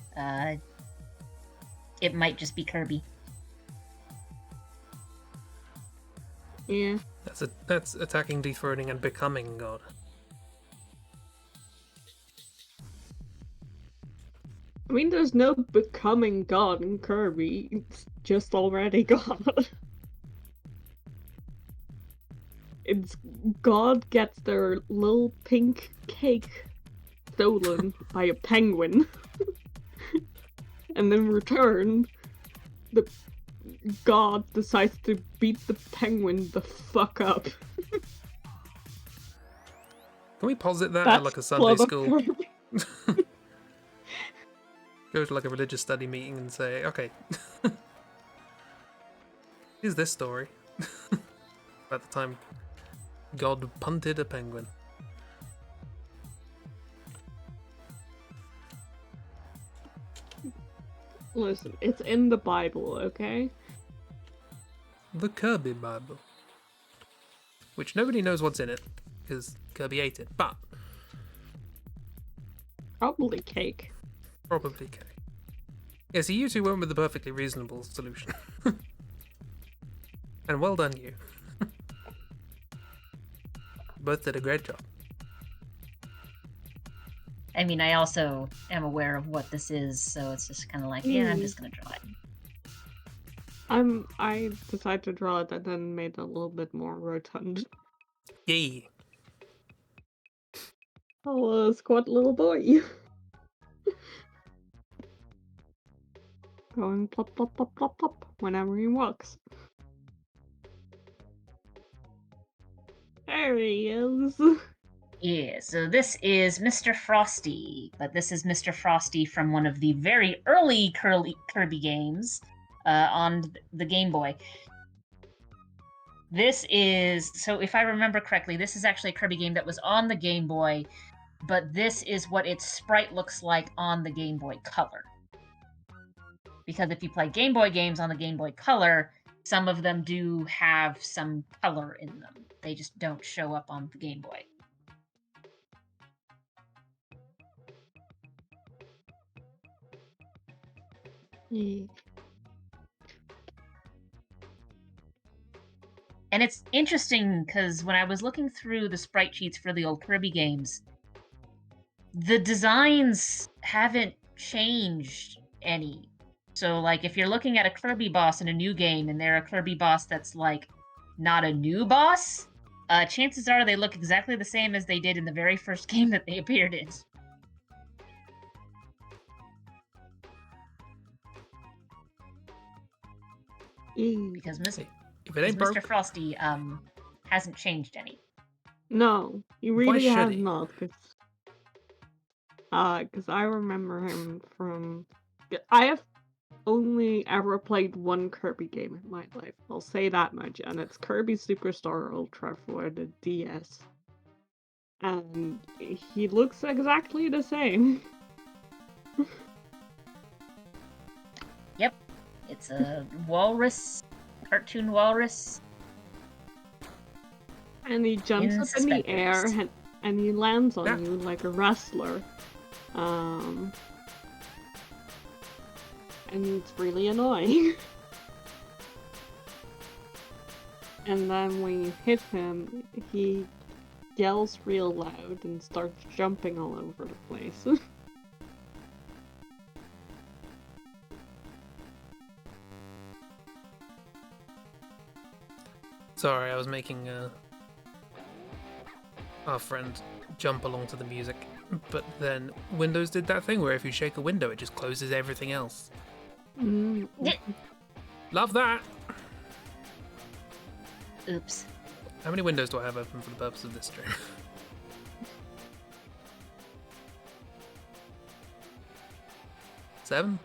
S3: it might just be Kirby.
S2: Yeah.
S1: That's attacking, dethroning, and becoming God.
S2: I mean, there's no becoming God in Kirby. It's just already God. It's God gets their little pink cake stolen by a penguin. And in return, the God decides to beat the penguin the fuck up.
S1: Can we posit that
S2: That's
S1: at like a Sunday
S2: plot of
S1: school?
S2: Kirby.
S1: Go to like a religious study meeting and say, okay, here's this story. About the time God punted a penguin.
S2: Listen, it's in the Bible, okay?
S1: The Kirby Bible. Which nobody knows what's in it, because Kirby ate it, but
S2: Probably cake.
S1: probably cake. Yeah, so you two went with the perfectly reasonable solution. And well done, you. Both did a great job.
S3: I mean, I also am aware of what this is, so it's just kind of like, yeah, I'm just gonna draw it.
S2: I decided to draw it and then made it a little bit more rotund.
S1: Yay.
S2: Oh, squat little boy. Going plop plop plop plop plop whenever he walks. There he is.
S3: Yeah, so this is Mr. Frosty, but this is Mr. Frosty from one of the very early Kirby games on the Game Boy. This is, so if I remember correctly, this is actually a Kirby game that was on the Game Boy, but this is what its sprite looks like on the Game Boy Color. Because if you play Game Boy games on the Game Boy Color, some of them do have some color in them. They just don't show up on the Game Boy.
S2: Yeah.
S3: And it's interesting because when I was looking through the sprite sheets for the old Kirby games, the designs haven't changed any. So, like, if you're looking at a Kirby boss in a new game and they're a Kirby boss that's, like, not a new boss, chances are they look exactly the same as they did in the very first game that they appeared in. Because
S1: If it ain't broke,
S3: Mr. Frosty hasn't changed any.
S2: No, he
S1: Why
S2: really
S1: should
S2: has
S1: he?
S2: not, because I remember him from. I have only ever played one Kirby game in my life. I'll say that much, and it's Kirby Superstar Ultra for the DS. And he looks exactly the same.
S3: Yep. It's a walrus, cartoon walrus.
S2: And he jumps
S3: In
S2: up in the air
S3: suspenders.
S2: and he lands on
S1: Yeah.
S2: you like a wrestler. And it's really annoying. And then when you hit him, he yells real loud and starts jumping all over the place.
S1: Sorry, I was making our friend jump along to the music, but then Windows did that thing where if you shake a window, it just closes everything else.
S2: Mm.
S1: Love that!
S3: Oops.
S1: How many windows do I have open for the purpose of this stream? 7?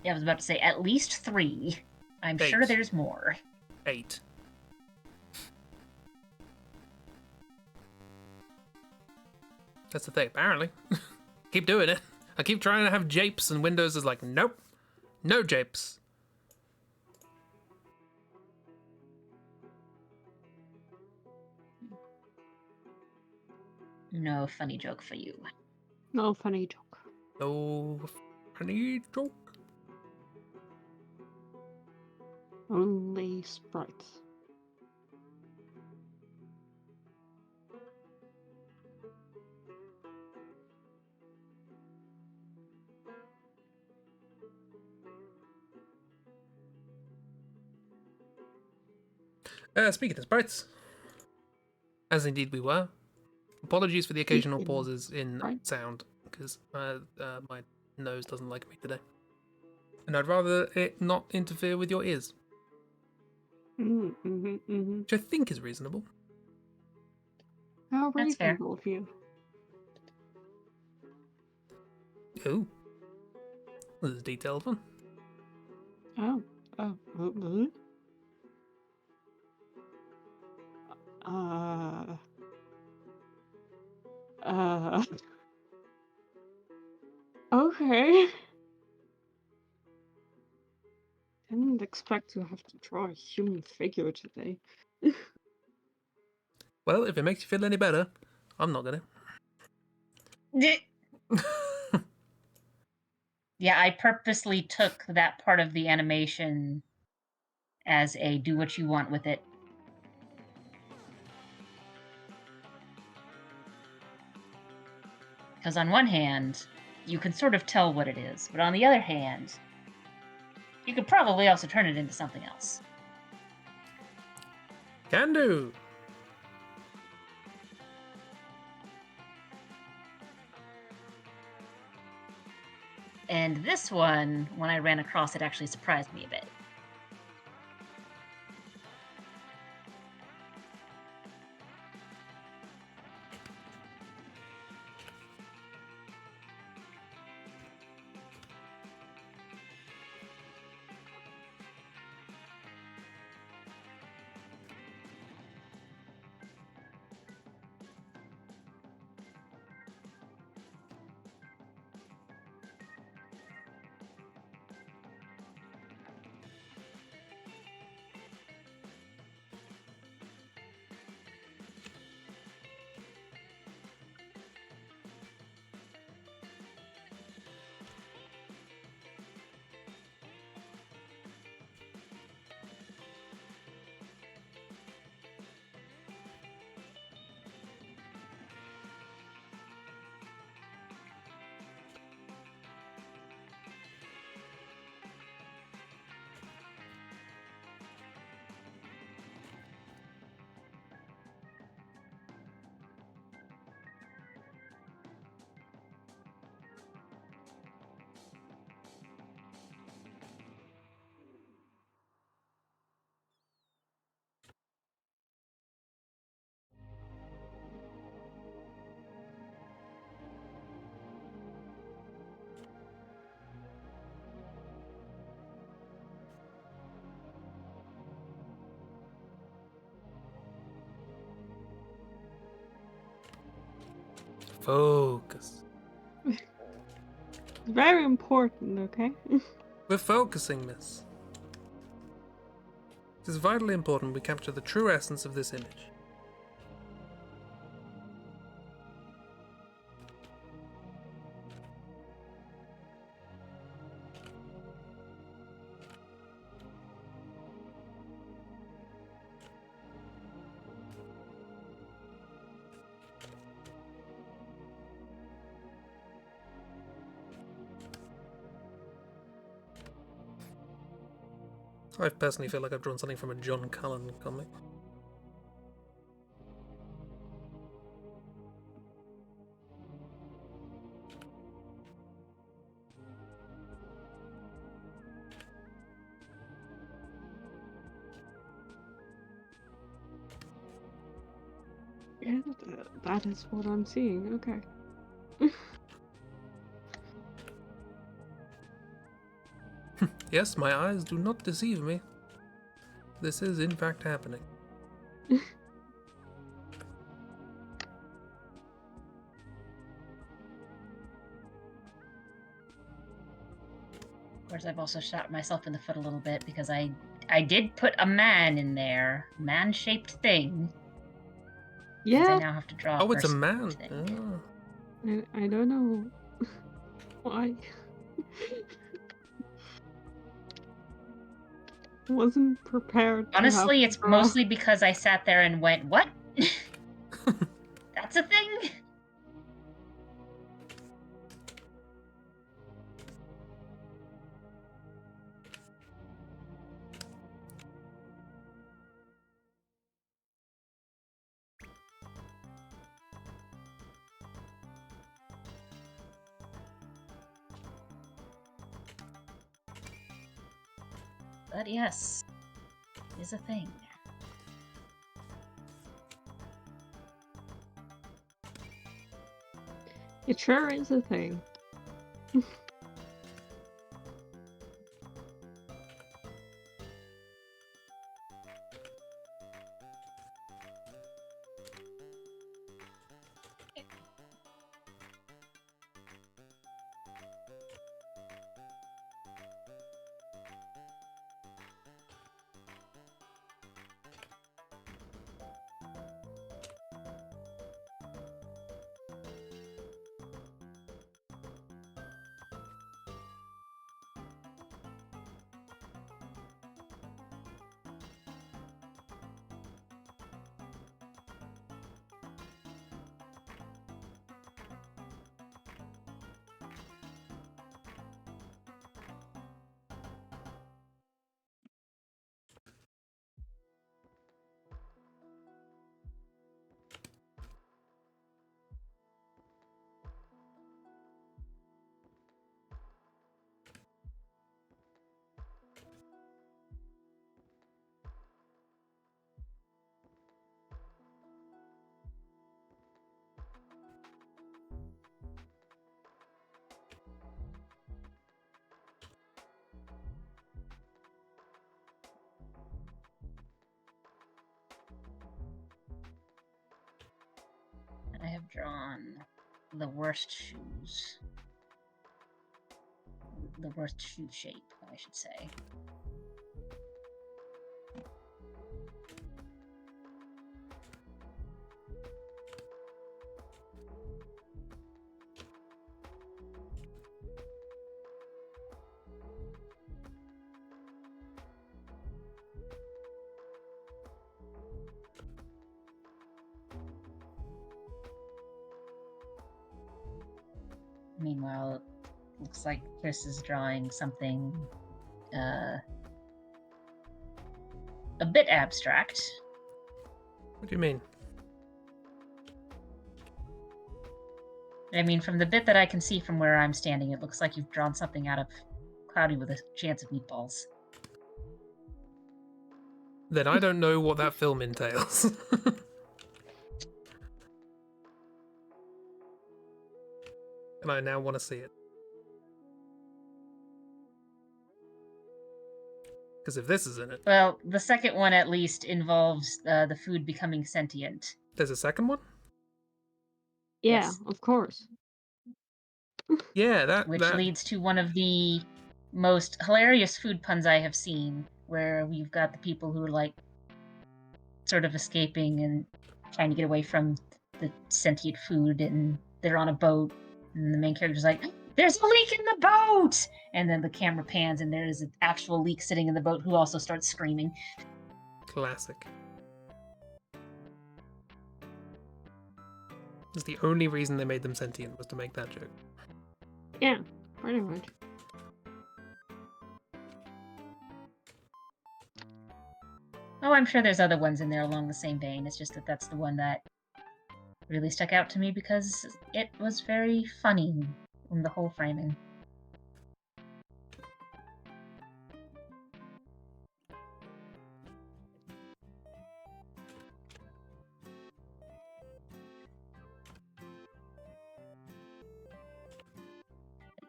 S3: Yeah, I was about to say at least 3. I'm sure
S1: 8.
S3: there's more.
S1: 8. That's the thing, apparently. Keep doing it. I keep trying to have japes, and Windows is like, nope. No japes.
S3: No funny joke for you.
S2: No funny joke.
S1: No funny joke.
S2: Only sprites.
S1: Speaking of sprites, as indeed we were, apologies for the occasional
S2: Speaking of
S1: pauses in
S2: sprites.
S1: sound, because my nose doesn't like me today. And I'd rather it not interfere with your ears, which I think is reasonable.
S2: How
S3: That's fair.
S2: reasonable of you.
S1: Ooh. This is a detailed one.
S2: Oh. Okay. Didn't expect to have to draw a human figure today.
S1: Well, if it makes you feel any better, I'm not gonna.
S3: Yeah, I purposely took that part of the animation as a do what you want with it. Because on one hand, you can sort of tell what it is, but on the other hand, you could probably also turn it into something else.
S1: Can do.
S3: And this one, when I ran across it, actually surprised me a bit.
S1: Focus.
S2: Very important, okay?
S1: We're focusing, miss. It is vitally important we capture the true essence of this image. I personally feel like I've drawn something from a John Cullen comic.
S2: Yeah, that is what I'm seeing, okay.
S1: Yes, my eyes do not deceive me. This is in fact happening.
S3: Of course, I've also shot myself in the foot a little bit because I did put a man in there, man-shaped thing. Because I
S2: Yeah,
S3: now have to draw.
S1: Oh, it's a
S3: person
S1: man.
S3: thing.
S1: Oh.
S2: I don't know why. Wasn't prepared to have
S3: Honestly,
S2: to
S3: it's
S2: draw.
S3: mostly because I sat there and went, "What? That's a thing?" But yes, it is a thing.
S2: It sure is a thing.
S3: I have drawn the worst shoes. The worst shoe shape, I should say. Meanwhile, it looks like Chris is drawing something a bit abstract.
S1: What do you mean?
S3: I mean, from the bit that I can see from where I'm standing, it looks like you've drawn something out of Cloudy with a Chance of Meatballs.
S1: Then I don't know what that film entails. And I now want to see it. Because if this is in it,
S3: Well, the second one at least involves the food becoming sentient.
S1: there's a second one?
S2: Yeah,
S3: Yes.
S2: of course.
S1: Yeah,
S3: Which
S1: that
S3: leads to one of the most hilarious food puns I have seen, where we've got the people who are like sort of escaping and trying to get away from the sentient food, and they're on a boat, and the main character's like, "There's a leak in the boat!" And then the camera pans, and there's an actual leak sitting in the boat who also starts screaming.
S1: classic. It's the only reason they made them sentient was to make that joke.
S2: Yeah, pretty much.
S3: Oh, I'm sure there's other ones in there along the same vein. It's just that that's the one that really stuck out to me because it was very funny in the whole framing.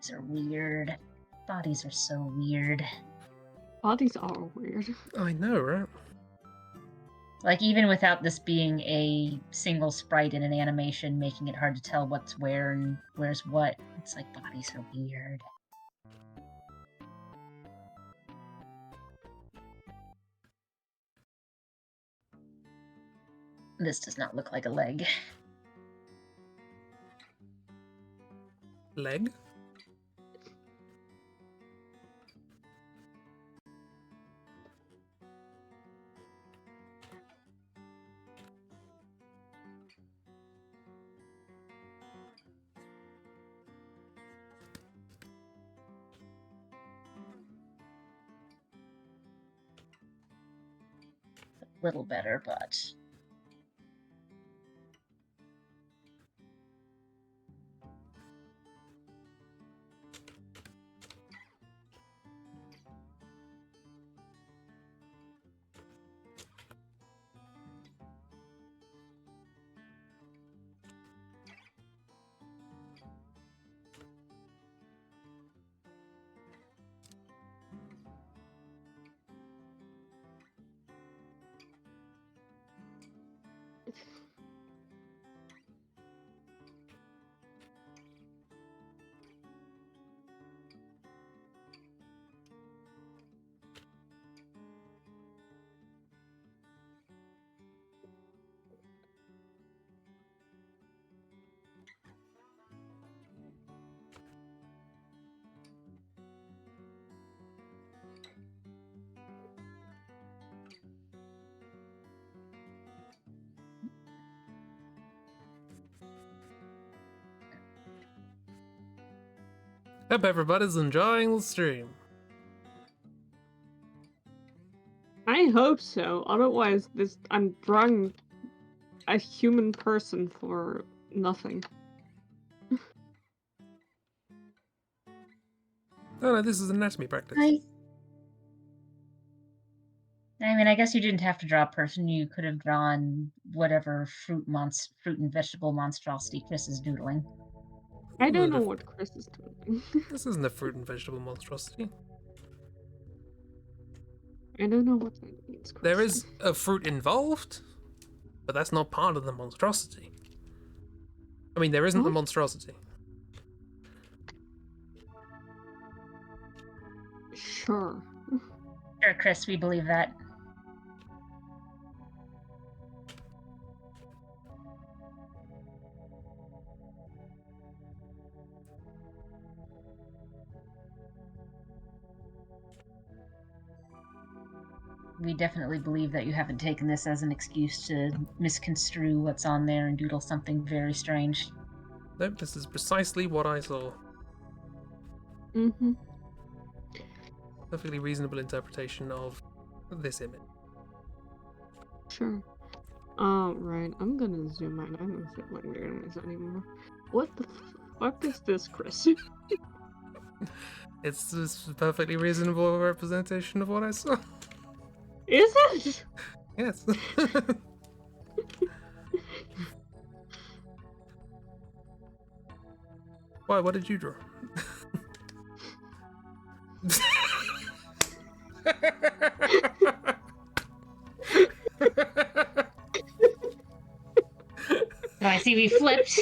S3: These are weird. Bodies are so weird.
S2: Bodies are weird.
S1: I know, right?
S3: Like, even without this being a single sprite in an animation, making it hard to tell what's where and where's what, it's like bodies are weird. This does not look like a leg.
S1: Leg?
S3: A little better, but...
S1: Hope everybody's enjoying the stream.
S2: I hope so. Otherwise, I'm drawing a human person for nothing.
S1: Oh no, this is anatomy practice.
S3: I mean, I guess you didn't have to draw a person. You could have drawn whatever fruit and vegetable monstrosity Chris is doodling.
S2: I don't know what Chris is doing.
S1: This isn't a fruit and vegetable monstrosity.
S2: I don't know what that means, Chris.
S1: There is a fruit involved, but that's not part of the monstrosity. I mean, there isn't the monstrosity.
S2: Sure.
S3: Sure, Chris, we believe that. We definitely believe that you haven't taken this as an excuse to misconstrue what's on there and doodle something very strange.
S1: Nope, this is precisely what I saw.
S2: Mm-hmm.
S1: Perfectly reasonable interpretation of this image.
S2: Sure. Right. I'm gonna zoom out. I don't feel like doing this anymore. What the fuck is this, Chris?
S1: It's just a perfectly reasonable representation of what I saw.
S2: Is it?
S1: Yes. Why? What did you draw?
S3: Nice. See, we flipped.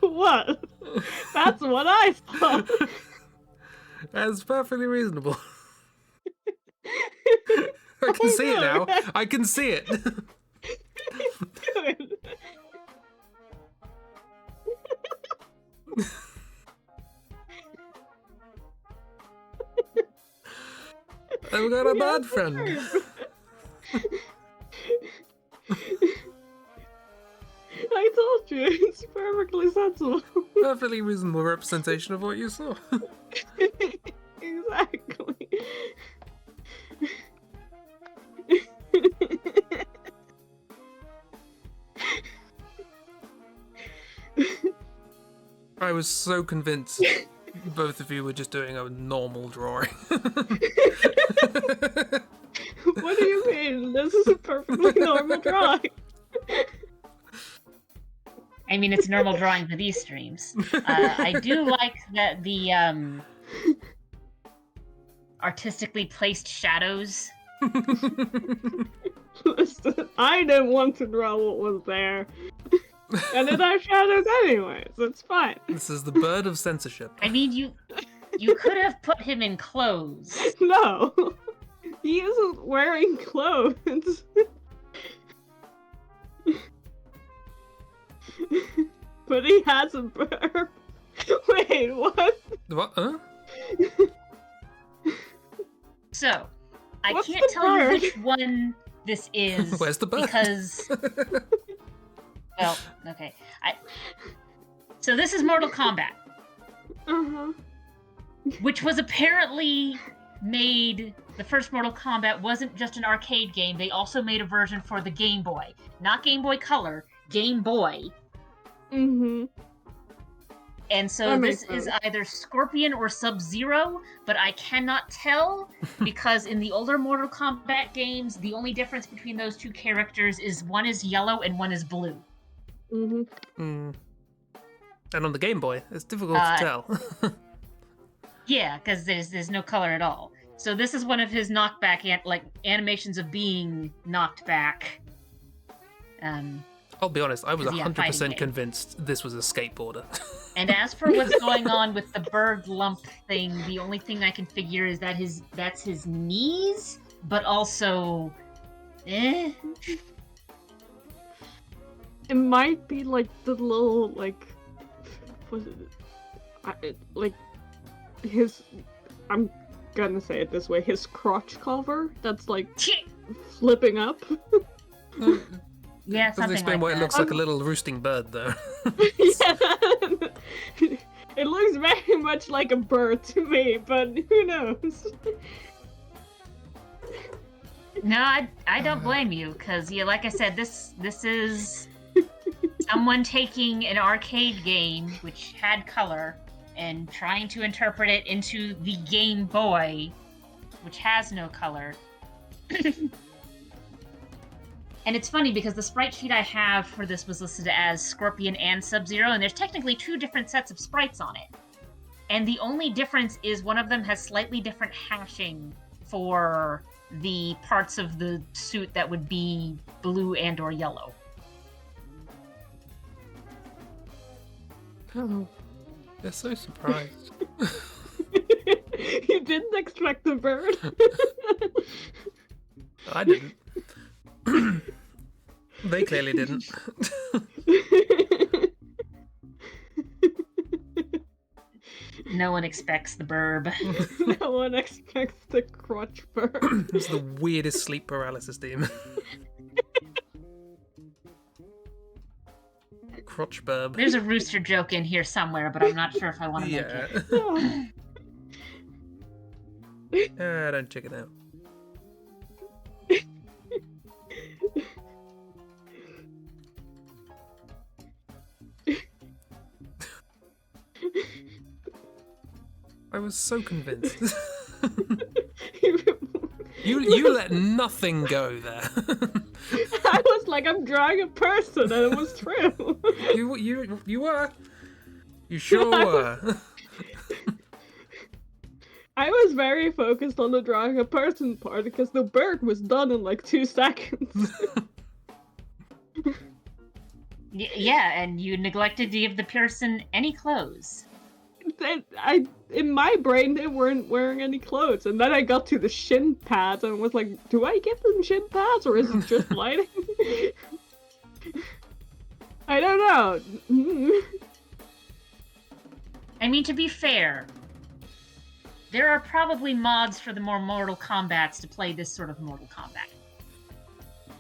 S2: What? That's what I thought.
S1: That's perfectly reasonable. I can see it now. I can see it.
S2: Good.
S1: I've got a bad friend.
S2: I told you, it's perfectly sensible.
S1: Perfectly reasonable representation of what you saw.
S2: Exactly.
S1: I was so convinced both of you were just doing a normal drawing.
S2: What do you mean? This is a perfectly normal drawing.
S3: I mean, it's normal drawing for these streams. I do like that the artistically placed shadows.
S2: Listen, I didn't want to draw what was there. And it has shadows anyways, it's fine.
S1: This is the bird of censorship.
S3: I mean, you could have put him in clothes.
S2: No, he isn't wearing clothes. But he has a burp. Wait, what?
S1: What? Huh?
S3: So, I
S2: What's
S3: can't
S2: the
S3: tell you
S2: bird?
S3: which one this is.
S1: Where's the bird?
S3: Because, well, okay. So this is Mortal Kombat,
S2: Uh-huh.
S3: which was apparently made. The first Mortal Kombat wasn't just an arcade game. They also made a version for the Game Boy, not Game Boy Color, Game Boy.
S2: Mm-hmm.
S3: And so
S2: That
S3: this
S2: makes
S3: is
S2: sense.
S3: either Scorpion or Sub-Zero, but I cannot tell because in the older Mortal Kombat games, the only difference between those two characters is one is yellow and one is blue.
S2: Mm-hmm.
S1: Hmm. And on the Game Boy, it's difficult to tell.
S3: Yeah, because there's no color at all. So this is one of his knockback animations of being knocked back.
S1: I'll be honest, I was
S3: 'Cause, yeah, fighting
S1: 100%
S3: game.
S1: convinced this was a skateboarder.
S3: And as for what's going on with the bird lump thing, the only thing I can figure is that that's his knees, but also,
S2: It might be like the little, like, was it, like, his, I'm gonna say it this way, his crotch cover that's like flipping up.
S3: yeah,
S1: Doesn't
S3: something
S1: explain
S3: like
S1: why
S3: that.
S1: it looks like a little roosting bird, though.
S2: Yeah. It looks very much like a bird to me, but who knows?
S3: No, I don't blame you, because yeah, like I said, this is someone taking an arcade game which had color and trying to interpret it into the Game Boy, which has no color. And it's funny because the sprite sheet I have for this was listed as Scorpion and Sub-Zero, and there's technically two different sets of sprites on it. And the only difference is one of them has slightly different hashing for the parts of the suit that would be blue and or yellow.
S2: Oh.
S1: They're so surprised.
S2: You didn't expect the bird?
S1: I didn't. They clearly didn't.
S3: No one expects the burb.
S2: No one expects the crotch bird.
S1: It's the weirdest sleep paralysis demon. Crotch burb.
S3: There's a rooster joke in here somewhere, but I'm not sure if I want to make it.
S1: Don't check it out. I was so convinced. You let nothing go there.
S2: I was like, I'm drawing a person, and it was true.
S1: You were. You sure were.
S2: I was very focused on the drawing a person part because the bird was done in like 2 seconds.
S3: Yeah, and you neglected to give the person any clothes.
S2: In my brain, they weren't wearing any clothes, and then I got to the shin pads and was like, do I give them shin pads or is it just lighting? I don't know.
S3: I mean, to be fair, there are probably mods for the more Mortal Kombats to play this sort of Mortal Kombat.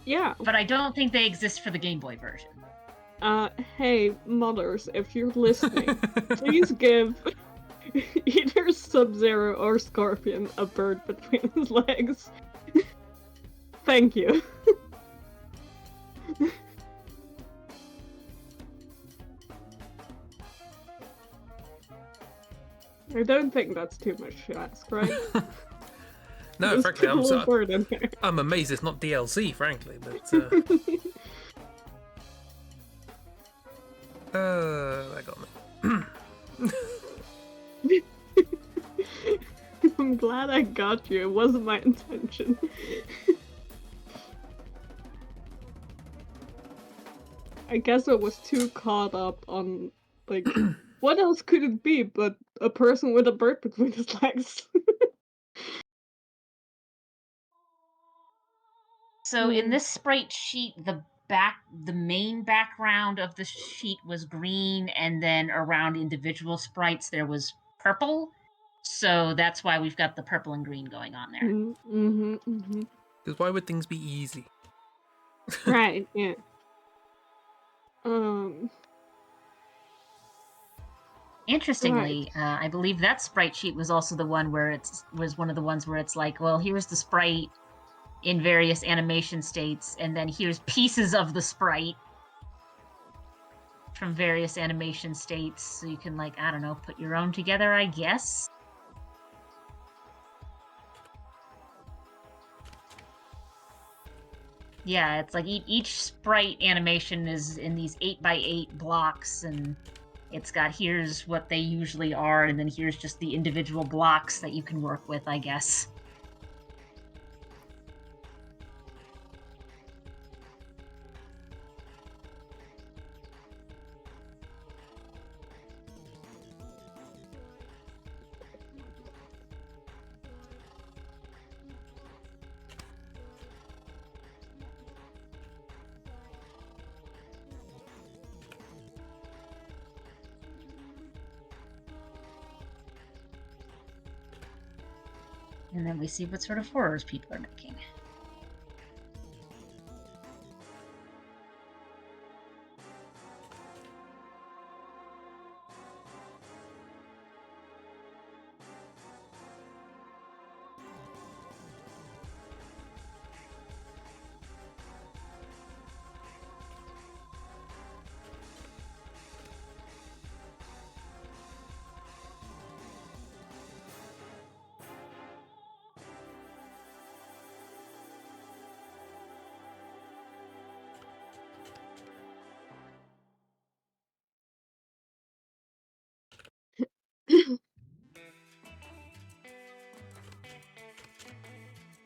S2: Yeah.
S3: But I don't think they exist for the Game Boy version.
S2: Hey, mothers, if you're listening, please give either Sub-Zero or Scorpion a bird between his legs. Thank you. I don't think that's too much to ask, right?
S1: No,
S2: Just
S1: frankly,
S2: put a little bird in there.
S1: I'm amazed it's not DLC, frankly, but that got me.
S2: I'm glad I got you. It wasn't my intention. I guess I was too caught up on, like, what else could it be but a person with a bird between his legs?
S3: So in this sprite sheet, the main background of the sheet was green, and then around individual sprites there was purple. So that's why we've got the purple and green going on there.
S1: Because why would things be easy?
S2: Right, yeah.
S3: Interestingly, I believe that sprite sheet was also the one where was one of the ones where it's like, well, here's the sprite in various animation states, and then here's pieces of the sprite from various animation states, so you can, like, I don't know, put your own together, I guess. Yeah, it's like each sprite animation is in these 8x8 blocks, and it's got here's what they usually are, and then here's just the individual blocks that you can work with, I guess. And then we see what sort of horrors people are making.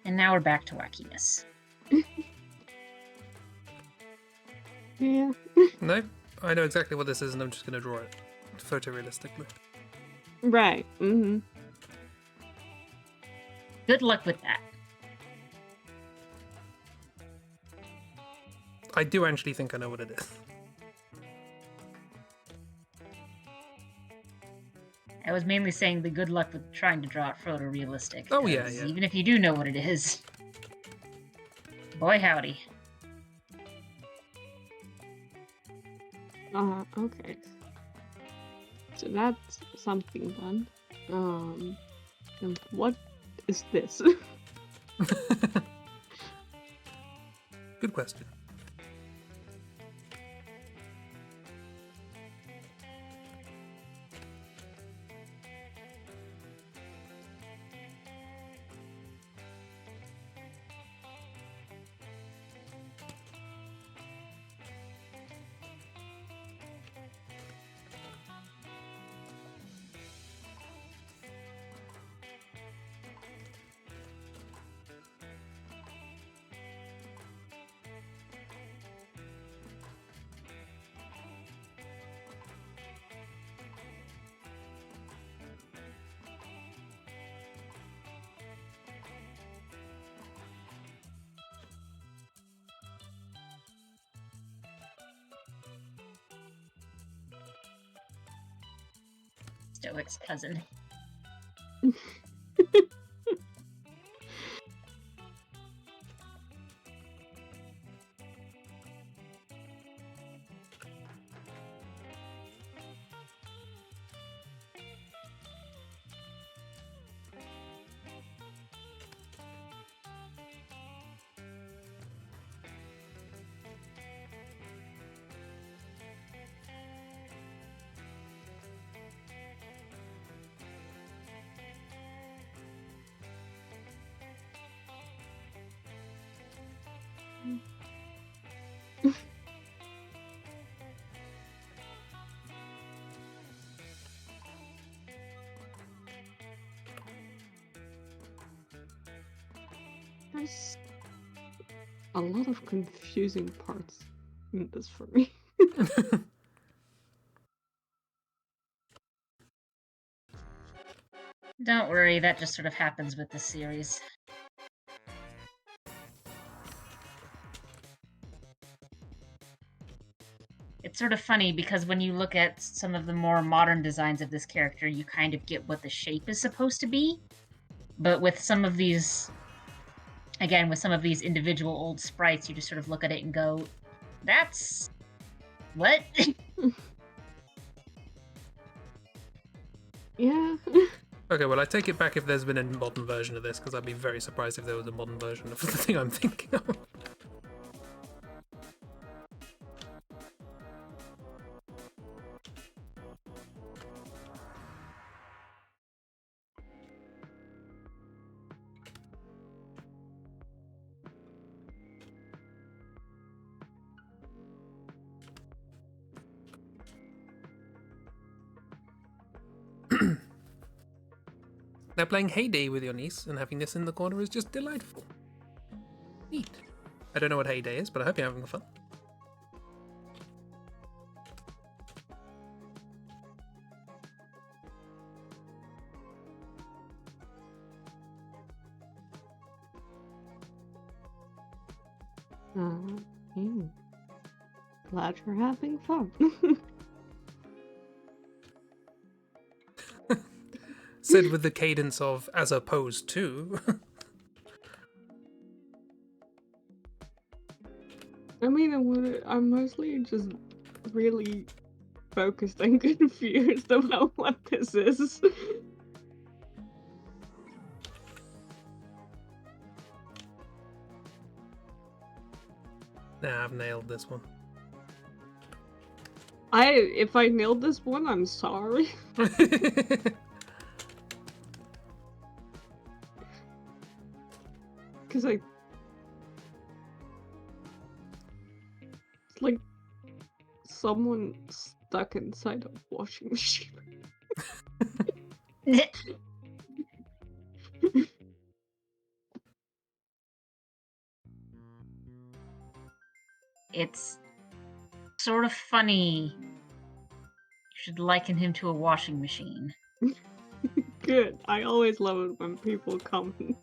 S3: And now we're back to wackiness.
S2: Yeah.
S1: No, I know exactly what this is, and I'm just going to draw it photorealistically.
S2: Right.
S3: Good luck with that.
S1: I do actually think I know what it is.
S3: I was mainly saying the good luck with trying to draw it photorealistic.
S1: Oh, yeah.
S3: Even if you do know what it is. Boy howdy.
S2: Okay. So that's something done. And what is this?
S1: Good question.
S3: Stoic's cousin.
S2: There's a lot of confusing parts in this for me.
S3: Don't worry, that just sort of happens with this series. It's sort of funny because when you look at some of the more modern designs of this character, you kind of get what the shape is supposed to be. But with some of these, again, with some of these individual old sprites, you just sort of look at it and go, that's... what?
S2: Yeah.
S1: Okay, well, I take it back if there's been a modern version of this, because I'd be very surprised if there was a modern version of the thing I'm thinking of. Now, playing Heyday with your niece and having this in the corner is just delightful. Neat. I don't know what Heyday is, but I hope you're having fun.
S2: Glad you're having fun.
S1: Said with the cadence of as opposed to.
S2: I mean, I'm mostly just really focused and confused about what this is.
S1: Nah, I've nailed this one.
S2: If I nailed this one, I'm sorry. Because it's like someone stuck inside a washing machine.
S3: It's sort of funny. You should liken him to a washing machine.
S2: Good. I always love it when people comment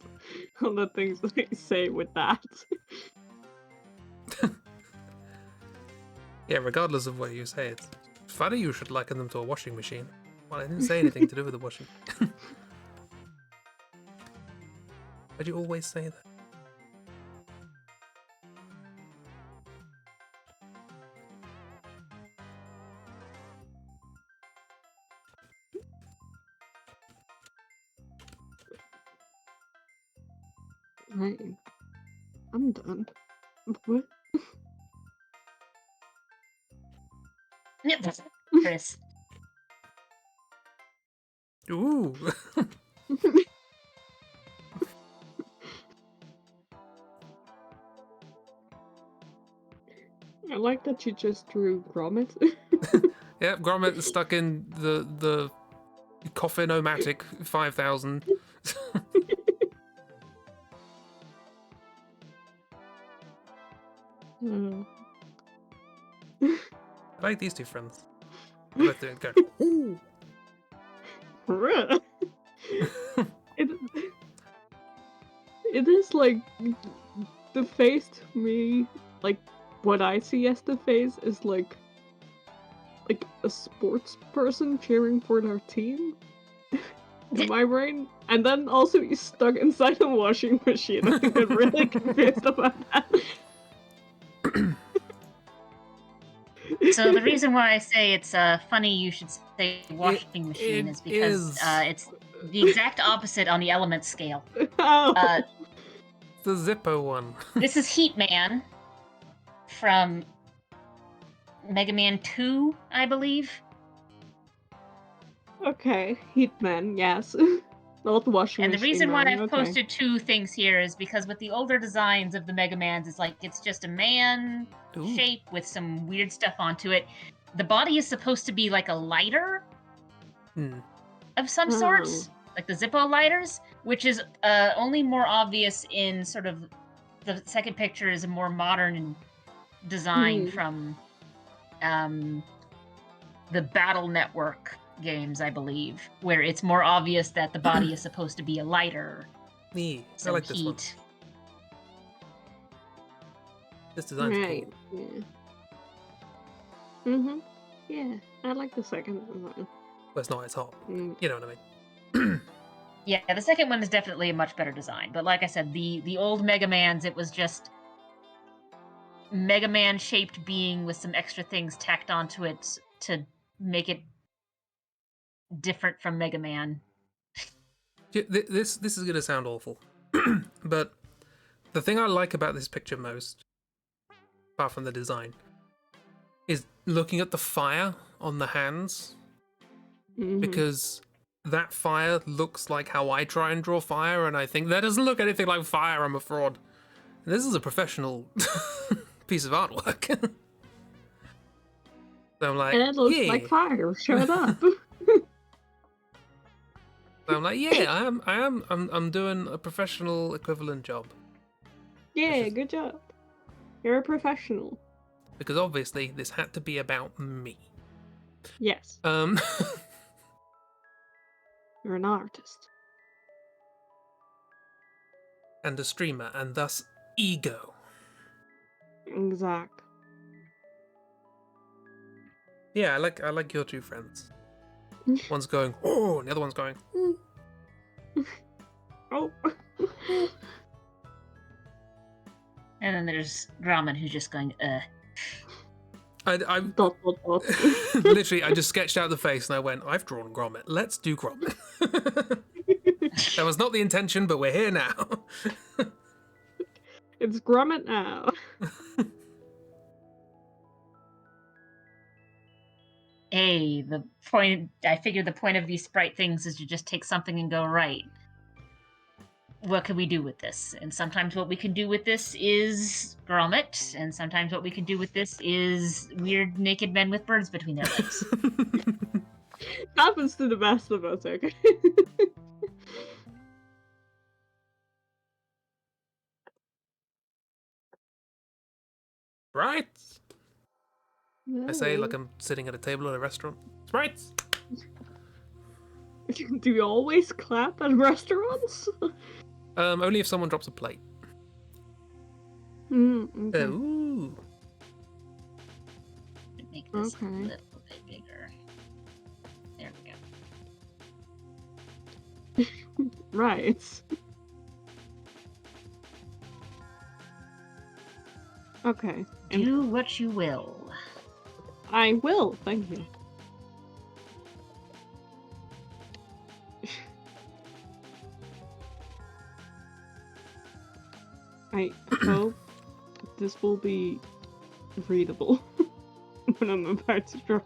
S2: on the things that I say with that.
S1: Yeah, regardless of what you say, it's funny you should liken them to a washing machine. Well, I didn't say anything to do with the washing. Why'd you always say that?
S2: Right. I'm done. What?
S3: Chris.
S1: Ooh.
S2: I like that you just drew Gromit.
S1: Yeah, Gromit stuck in the Coffin-O-Matic 5000. I like these two friends. They're both doing good. Ooh.
S2: it, it is like the face to me, like what I see as the face is like like a sports person cheering for their team in my brain. And then also he's stuck inside a washing machine. I get really confused about that.
S3: So the reason why I say it's funny you should say washing machine is because it's the exact opposite on the element scale.
S2: Oh.
S1: The Zippo one.
S3: This is Heat Man from Mega Man 2, I believe.
S2: Okay, Heatman, yes. Not the washing
S3: And the
S2: machine.
S3: reason why
S2: man.
S3: I've
S2: Okay.
S3: posted 2 things here is because with the older designs of the Mega Mans, it's like it's just a man shape with some weird stuff onto it. The body is supposed to be like a lighter of some sort, like the Zippo lighters, which is only more obvious in sort of the second picture is a more modern design from the Battle Network games, I believe, where it's more obvious that the body is supposed to be a lighter.
S1: I like this one. This design's
S2: Right.
S1: cool.
S2: Yeah. Yeah, I like the second one.
S1: Well, it's not, it's hot. You know what I mean?
S3: Yeah, the second one is definitely a much better design. But like I said, the old Mega Mans, it was just Mega Man shaped being with some extra things tacked onto it to make it different from Mega Man.
S1: This is gonna sound awful, but the thing I like about this picture most, apart from the design, is looking at the fire on the hands, because that fire looks like how I try and draw fire, and I think that doesn't look anything like fire. I'm a fraud. This is a professional piece of artwork. So I'm like,
S2: and it looks like fire. Shut up.
S1: So I'm like, yeah, I'm doing a professional equivalent job.
S2: Yeah, good job. You're a professional.
S1: Because obviously this had to be about me.
S2: Yes. You're an artist.
S1: And a streamer, and thus ego.
S2: Exact.
S1: Yeah, I like your two friends. One's going, oh, and the other one's going,
S2: oh.
S3: And then there's Gromit who's just going,
S1: I literally, I just sketched out the face and I went, I've drawn Gromit. Let's do Gromit. That was not the intention, but we're here now.
S2: It's Gromit now.
S3: hey, I figured the point of these sprite things is to just take something and go, right, what can we do with this? And sometimes what we can do with this is Gromit, and sometimes what we can do with this is weird naked men with birds between their legs.
S2: Happens to the best of us, okay?
S1: Sprites! I say like I'm sitting at a table at a restaurant. Sprites!
S2: Do you always clap at restaurants?
S1: Only if someone drops a plate.
S2: Okay.
S1: Ooh.
S3: Make this a little bit bigger. There we go.
S2: Right. Okay.
S3: Do what you will.
S2: I will, thank you. I hope this will be readable when I'm about to draw.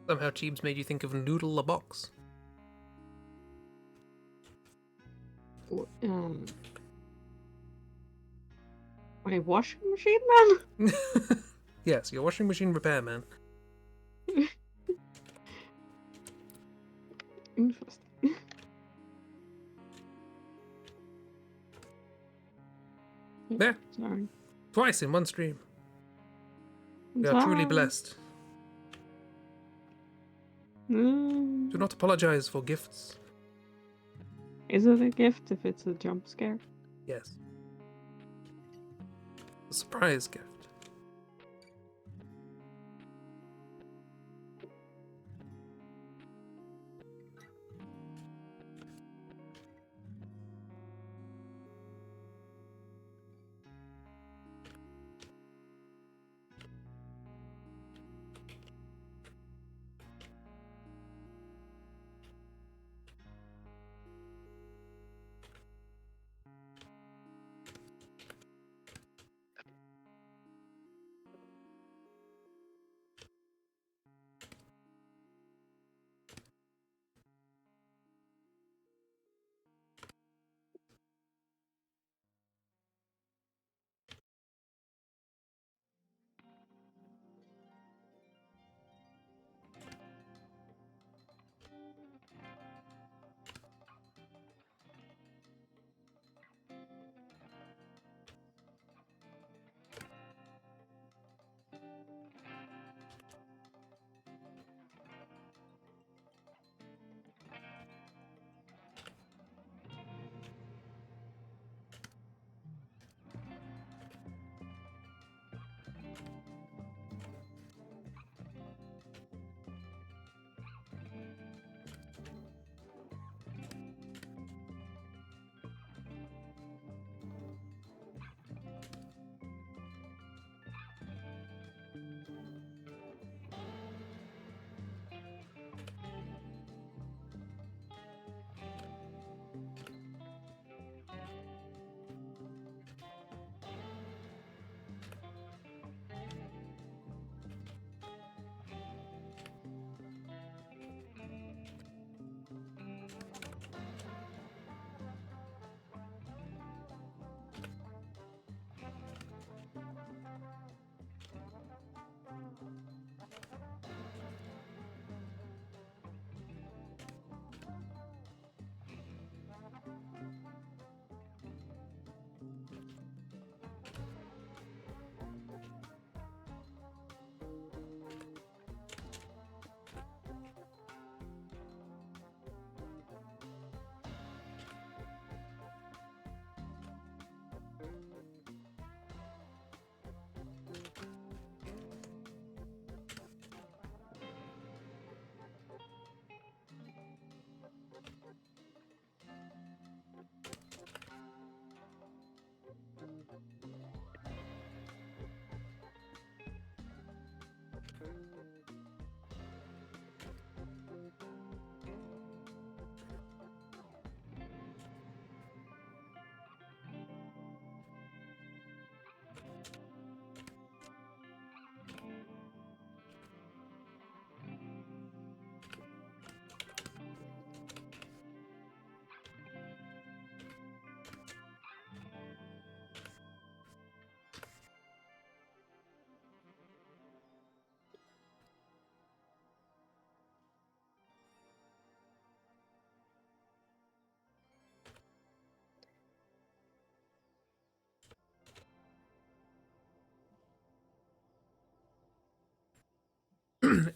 S1: Somehow Cheebs made you think of Noodle a Box.
S2: My washing machine man?
S1: Yes, your washing machine repairman.
S2: Interesting.
S1: There,
S2: Sorry.
S1: twice in one stream.
S2: I'm
S1: We are truly
S2: sorry.
S1: blessed. Do not apologize for gifts.
S2: Is it a gift if it's a jump scare?
S1: Yes. A surprise gift.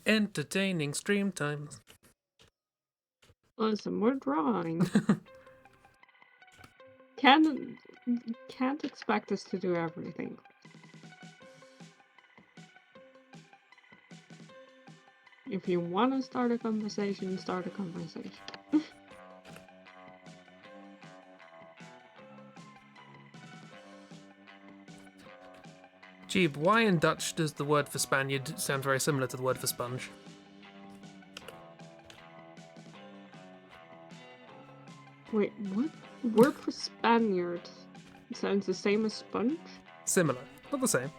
S1: Entertaining stream times.
S2: Listen, we're drawing. Can't expect us to do everything. If you want to start a conversation, start a conversation.
S1: Jeeb, why in Dutch does the word for Spaniard sound very similar to the word for sponge?
S2: Wait, what? Word for Spaniard sounds the same as sponge?
S1: Similar. Not the same.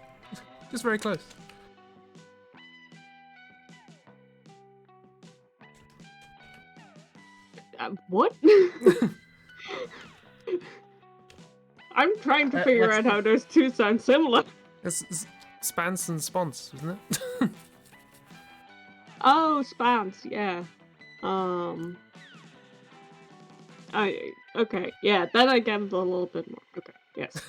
S1: Just very close.
S2: What? I'm trying to figure
S3: What's
S2: out
S3: the-
S2: how those two sound similar.
S1: It's spans and spons, isn't it?
S2: Oh, spans, yeah. Okay, yeah, then I get it a little bit more. Okay, yes.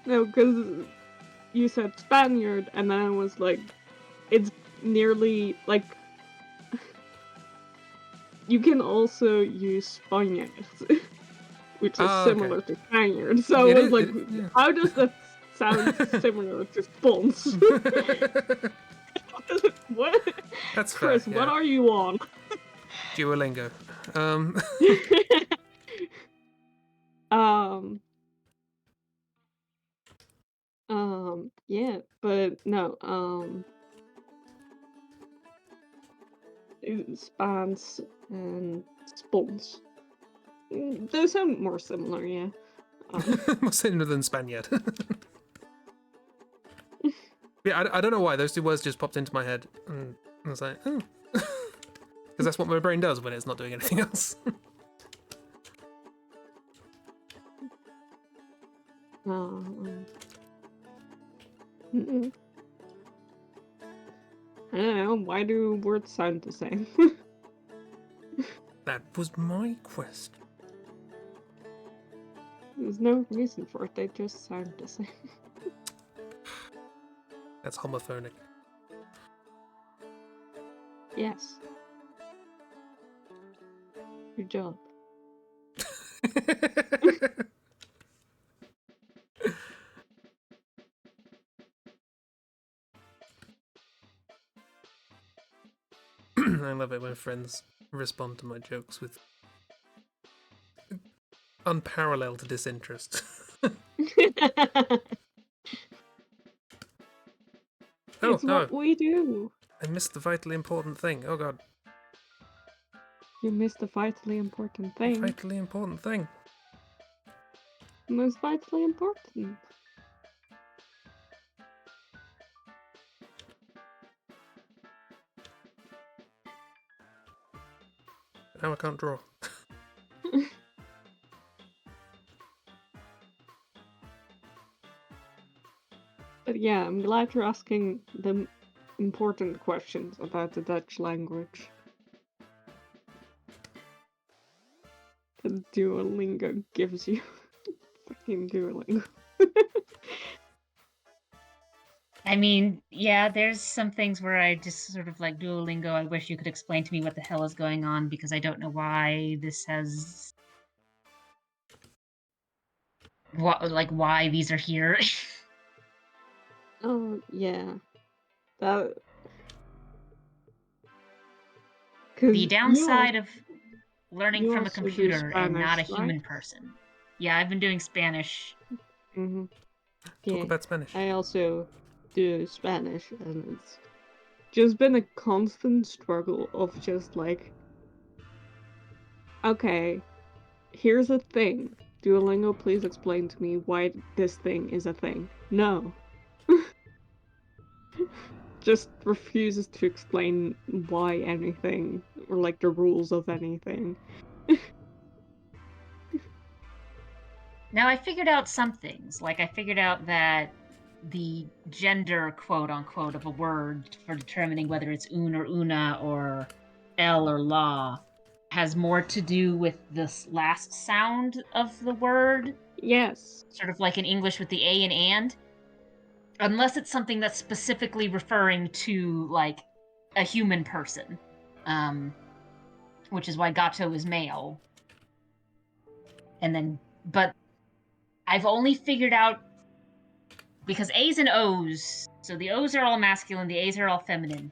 S2: No, because you said Spaniard, and then I was like, it's nearly like you can also use Spaniard, which is
S1: Oh, okay.
S2: similar to Spaniard. So
S1: It
S2: I was
S1: is.
S2: like,
S1: Yeah.
S2: how does that sound similar to Spons? What?
S1: That's fair.
S2: Chris, what
S1: Yeah.
S2: are you on?
S1: Duolingo.
S2: um, yeah, but no, spans and spons. Those sound more similar, yeah.
S1: More similar than Spaniard. Yeah, I don't know why those two words just popped into my head, and I was like, oh, because that's what my brain does when it's not doing anything else.
S2: Mm-mm. I don't know, why do words sound the same?
S1: That was my question.
S2: There's no reason for it, they just sound the same.
S1: That's homophonic.
S2: Yes. Good job.
S1: I love it when friends respond to my jokes with unparalleled disinterest. Oh,
S2: It's
S1: no.
S2: what we do.
S1: I missed the vitally important thing. Oh, God.
S2: You missed a vitally important thing.
S1: Vitally important thing.
S2: Most vitally important.
S1: Now I can't draw.
S2: But yeah, I'm glad you're asking the important questions about the Dutch language. The Duolingo gives you. Fucking Duolingo.
S3: I mean, yeah, there's some things where I just sort of like Duolingo. I wish you could explain to me what the hell is going on because I don't know why this has. Why these are here.
S2: Oh, yeah. That. Cause
S3: The downside of learning
S2: you
S3: from a
S2: also do
S3: computer and not a
S2: Spanish, right?
S3: human person. Yeah, I've been doing Spanish.
S2: Mm-hmm.
S1: Talk
S2: Yeah,
S1: about Spanish.
S2: I also do Spanish, and it's just been a constant struggle of just like, okay, here's a thing. Duolingo, please explain to me why this thing is a thing. No. Just refuses to explain why anything, or like the rules of anything.
S3: Now I figured out some things. Like I figured out that the gender, quote unquote, of a word for determining whether it's un or una or l or la has more to do with this last sound of the word,
S2: Yes.
S3: sort of like in English with the a and, unless it's something that's specifically referring to like a human person, which is why gato is male. And then, but I've only figured out because A's and O's, so the O's are all masculine, the A's are all feminine.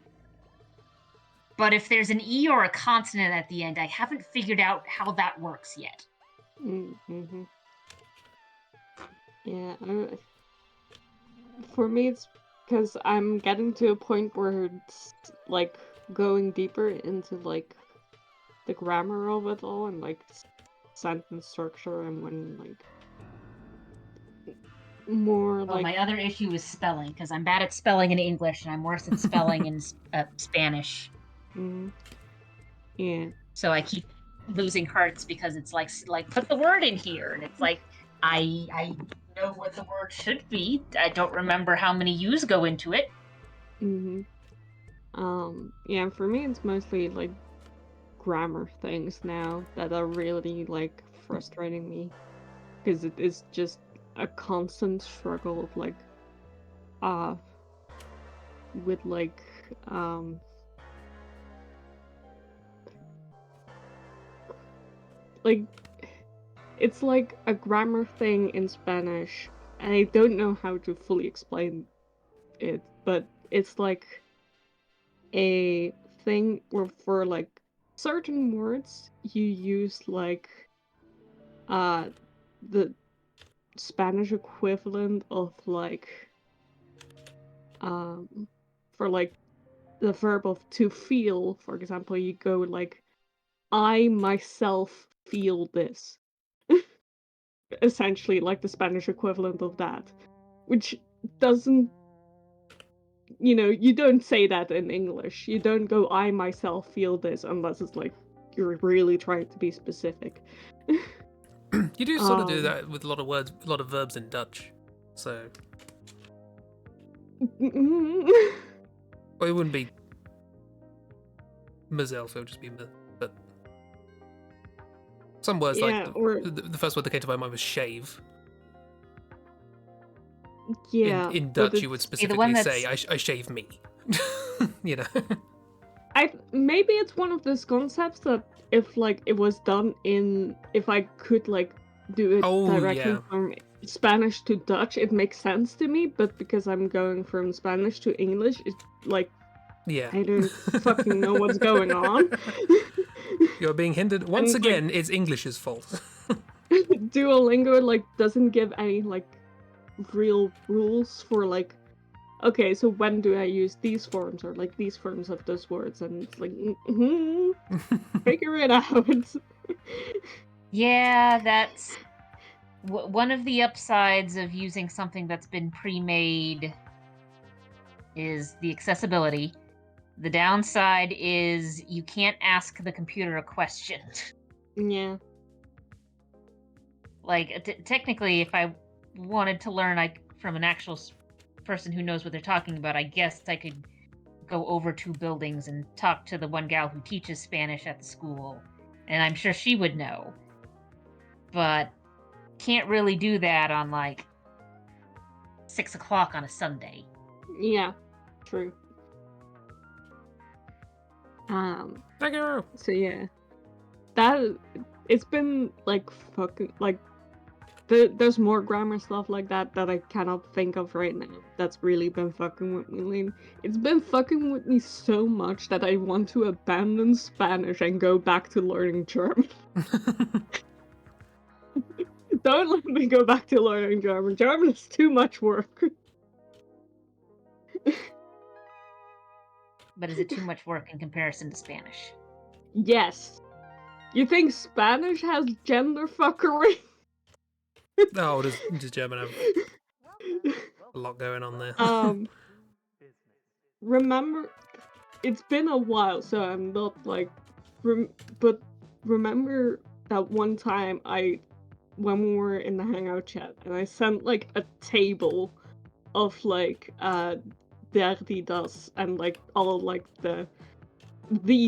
S3: But if there's an E or a consonant at the end, I haven't figured out how that works yet.
S2: Mm-hmm. Yeah, for me it's because I'm getting to a point where it's like going deeper into like the grammar of it all and like sentence structure and when like more
S3: Oh,
S2: like
S3: my other issue is spelling, because I'm bad at spelling in English, and I'm worse at spelling in Spanish.
S2: yeah.
S3: So I keep losing hearts because it's like put the word in here, and it's like I know what the word should be. I don't remember how many U's go into it.
S2: Yeah, for me it's mostly like grammar things now that are really like frustrating me because it is just a constant struggle of like uh with like it's like a grammar thing in Spanish, and I don't know how to fully explain it, but it's like a thing where for like certain words you use like the Spanish equivalent of like for like the verb of to feel, for example, you go like I myself feel this. Essentially like the Spanish equivalent of that. Which doesn't, you don't say that in English. You don't go I myself feel this unless it's like you're really trying to be specific.
S1: You do sort of do that with a lot of words, a lot of verbs in Dutch. So, well, it wouldn't be mezelf, it would just be me. But some words,
S2: yeah,
S1: like
S2: or
S1: the first word that came to my mind was shave.
S2: yeah,
S1: In
S2: but
S1: Dutch, you would
S2: it's
S1: specifically say, I shave me. You know?
S2: maybe it's one of those concepts that if like it was done if I could like do it
S1: Oh,
S2: directly
S1: yeah.
S2: from Spanish to Dutch, it makes sense to me, but because I'm going from Spanish to English, it's like
S1: Yeah.
S2: I don't fucking know what's going on.
S1: You're being hindered. Once
S2: And
S1: again, it's English's fault.
S2: Duolingo like doesn't give any like real rules for like okay, so when do I use these forms or like these forms of those words? And it's like, figure it out.
S3: Yeah, that's one of the upsides of using something that's been pre-made is the accessibility. The downside is you can't ask the computer a question.
S2: Yeah.
S3: Like, technically, if I wanted to learn from an actual person who knows what they're talking about, I guess I could go over 2 buildings and talk to the one gal who teaches Spanish at the school, and I'm sure she would know. But can't really do that on, 6 o'clock on a Sunday.
S2: Yeah. True.
S1: Thank you.
S2: So yeah. It's been like fucking like there's more grammar stuff like that I cannot think of right now that's really been fucking with me. It's been fucking with me so much that I want to abandon Spanish and go back to learning German. Don't let me go back to learning German. German is too much work.
S3: But is it too much work in comparison to Spanish?
S2: Yes. You think Spanish has gender fuckery?
S1: Oh, does German have a lot going on there?
S2: Remember, it's been a while, so I'm not like, but remember that one time when we were in the Hangout chat, and I sent like a table of like der, die, das, and like all like the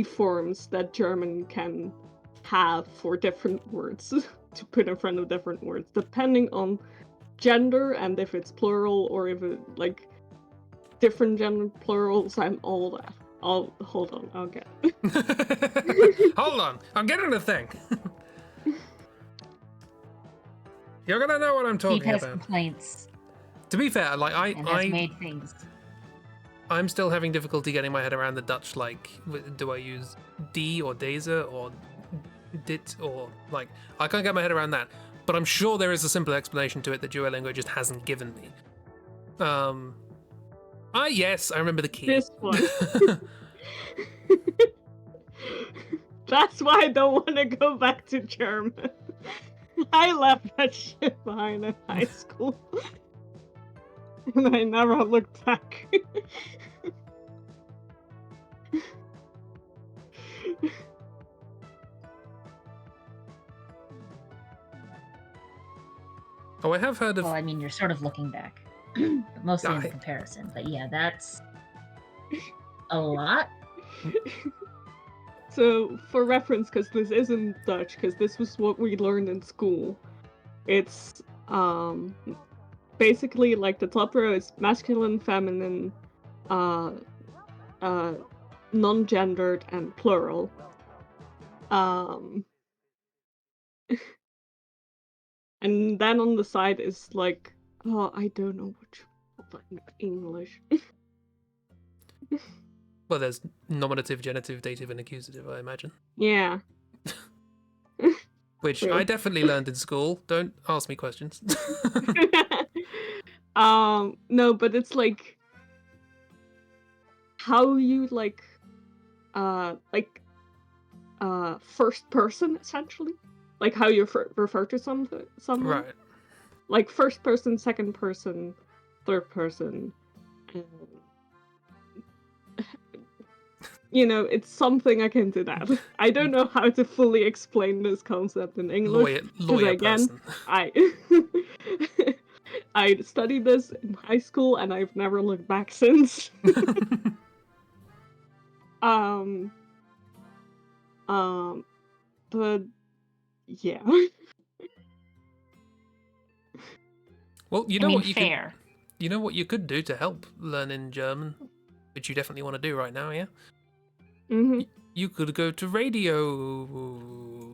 S2: forms that German can have for different words to put in front of different words, depending on gender and if it's plural or if it like different gender plurals and all that. Hold on, I'll get it.
S1: Hold on, I'm getting the thing. You're gonna know what I'm talking
S3: Steve has
S1: about.
S3: complaints.
S1: To be fair, like
S3: and has made things.
S1: I'm still having difficulty getting my head around the Dutch. Like, do I use D or deze or dit or like? I can't get my head around that. But I'm sure there is a simple explanation to it that Duolingo just hasn't given me. Yes, I remember the key.
S2: This one. That's why I don't want to go back to German. I left that shit behind in high school. and I never looked back.
S1: Oh, I have heard of.
S3: Well, I mean, you're sort of looking back, but mostly in
S1: I-
S3: comparison. But yeah, that's a lot.
S2: So, for reference, because this isn't Dutch, because this was what we learned in school, it's basically like the top row is masculine, feminine, non-gendered, and plural. And then on the side is like, oh, I don't know what you call that in English.
S1: Well, there's nominative, genitive, dative, and accusative, I imagine.
S2: Yeah.
S1: Which
S2: True.
S1: I definitely learned in school. Don't ask me questions.
S2: No, but it's like how you first person essentially, like how you refer to someone.
S1: Right.
S2: Like first person, second person, third person. You know, it's something akin to that. I don't know how to fully explain this concept in English.
S1: Lawyer
S2: Again,
S1: person.
S2: I studied this in high school and I've never looked back since. But yeah.
S1: Well, you
S3: I
S1: know
S3: mean,
S1: what you
S3: fair.
S1: You know what you could do to help learning German, which you definitely want to do right now, yeah?
S2: Mm-hmm.
S1: You could go to radio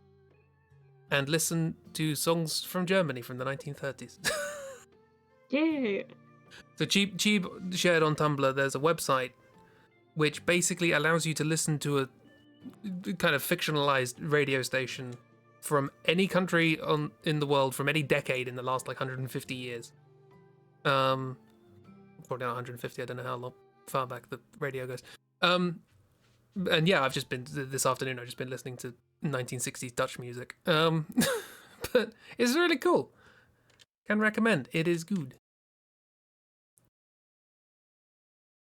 S1: and listen to songs from Germany from the 1930s.
S2: Yeah.
S1: So Cheeb shared on Tumblr, there's a website which basically allows you to listen to a kind of fictionalized radio station from any country in the world from any decade in the last like 150 years. Probably not 150. I don't know how long far back the radio goes. And yeah, I've just been this afternoon. I've just been listening to 1960s Dutch music. But it's really cool. Can recommend. It is good.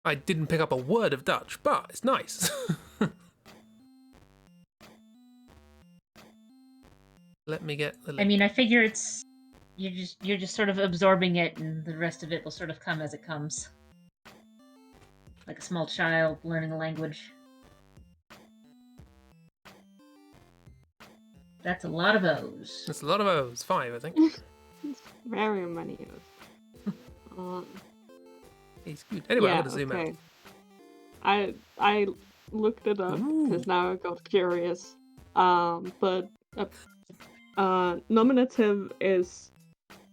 S1: I didn't pick up a word of Dutch, but it's nice. Let me get the link.
S3: I mean, I figure it's you're just sort of absorbing it, and the rest of it will sort of come as it comes, like a small child learning a language. That's a lot of O's.
S1: That's a lot of O's. 5, I think.
S2: It's very many of.
S1: It's good. Anyway,
S2: Yeah,
S1: I'm gonna zoom
S2: okay.
S1: out.
S2: I looked it up because now I got curious. But nominative is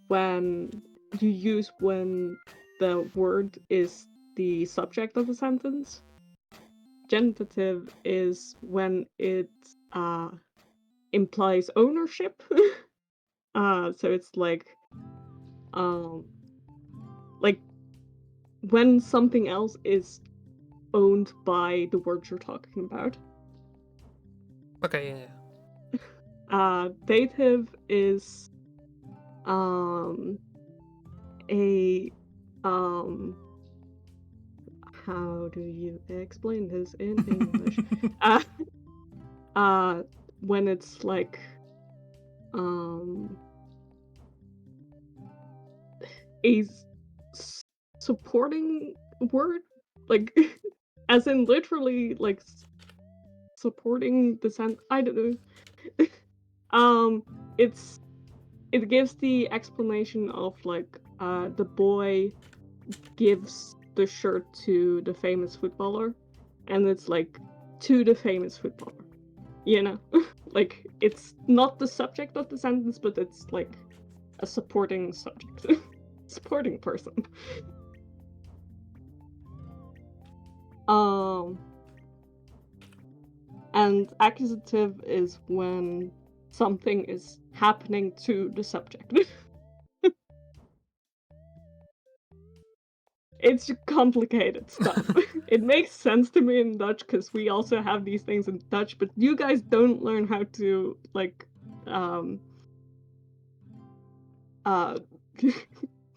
S2: when you use when the word is the subject of a sentence. Genitive is when it implies ownership. So it's like when something else is owned by the word you're talking about.
S1: Okay, yeah.
S2: Dative is how do you explain this in English? When it's like a supporting word, like as in literally like supporting the sentence. I don't know. It gives the explanation of like the boy gives the shirt to the famous footballer, and it's like to the famous footballer, you know. Like it's not the subject of the sentence, but it's like a supporting subject. Supporting person. And accusative is when something is happening to the subject. It's complicated stuff. It makes sense to me in Dutch because we also have these things in Dutch, but you guys don't learn how to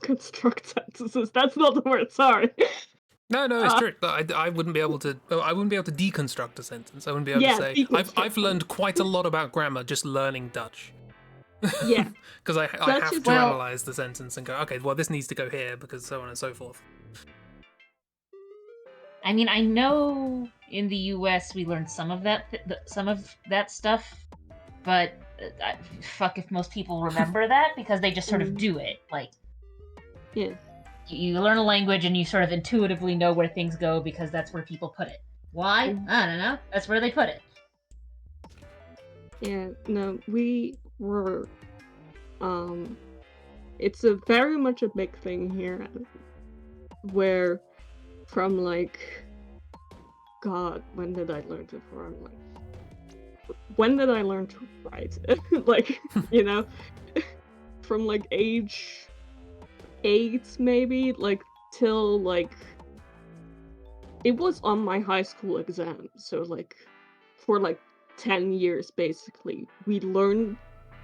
S2: deconstruct sentences. That's not the word. Sorry.
S1: No, it's true. I wouldn't be able to. I wouldn't be able to deconstruct a sentence. I wouldn't be able to say I've learned quite a lot about grammar just learning Dutch.
S2: Yeah.
S1: Because I
S2: Dutch
S1: have
S2: is-
S1: to
S3: Well-
S1: analyze the sentence and go, okay, well this needs to go here because so on and so forth.
S3: I mean, I know in the U.S. we learned some of that stuff, but fuck if most people remember that because they just sort of do it. Like,
S2: Yeah.
S3: you learn a language and you sort of intuitively know where things go because that's where people put it. Why? I don't know. That's where they put it.
S2: Yeah, no, we were, it's a very much a big thing here, where from like, God, when did I learn to from? Like, when did I learn to write? Like, you know, from like age 8 maybe, like till like, it was on my high school exam, so like, for like 10 years basically, we learned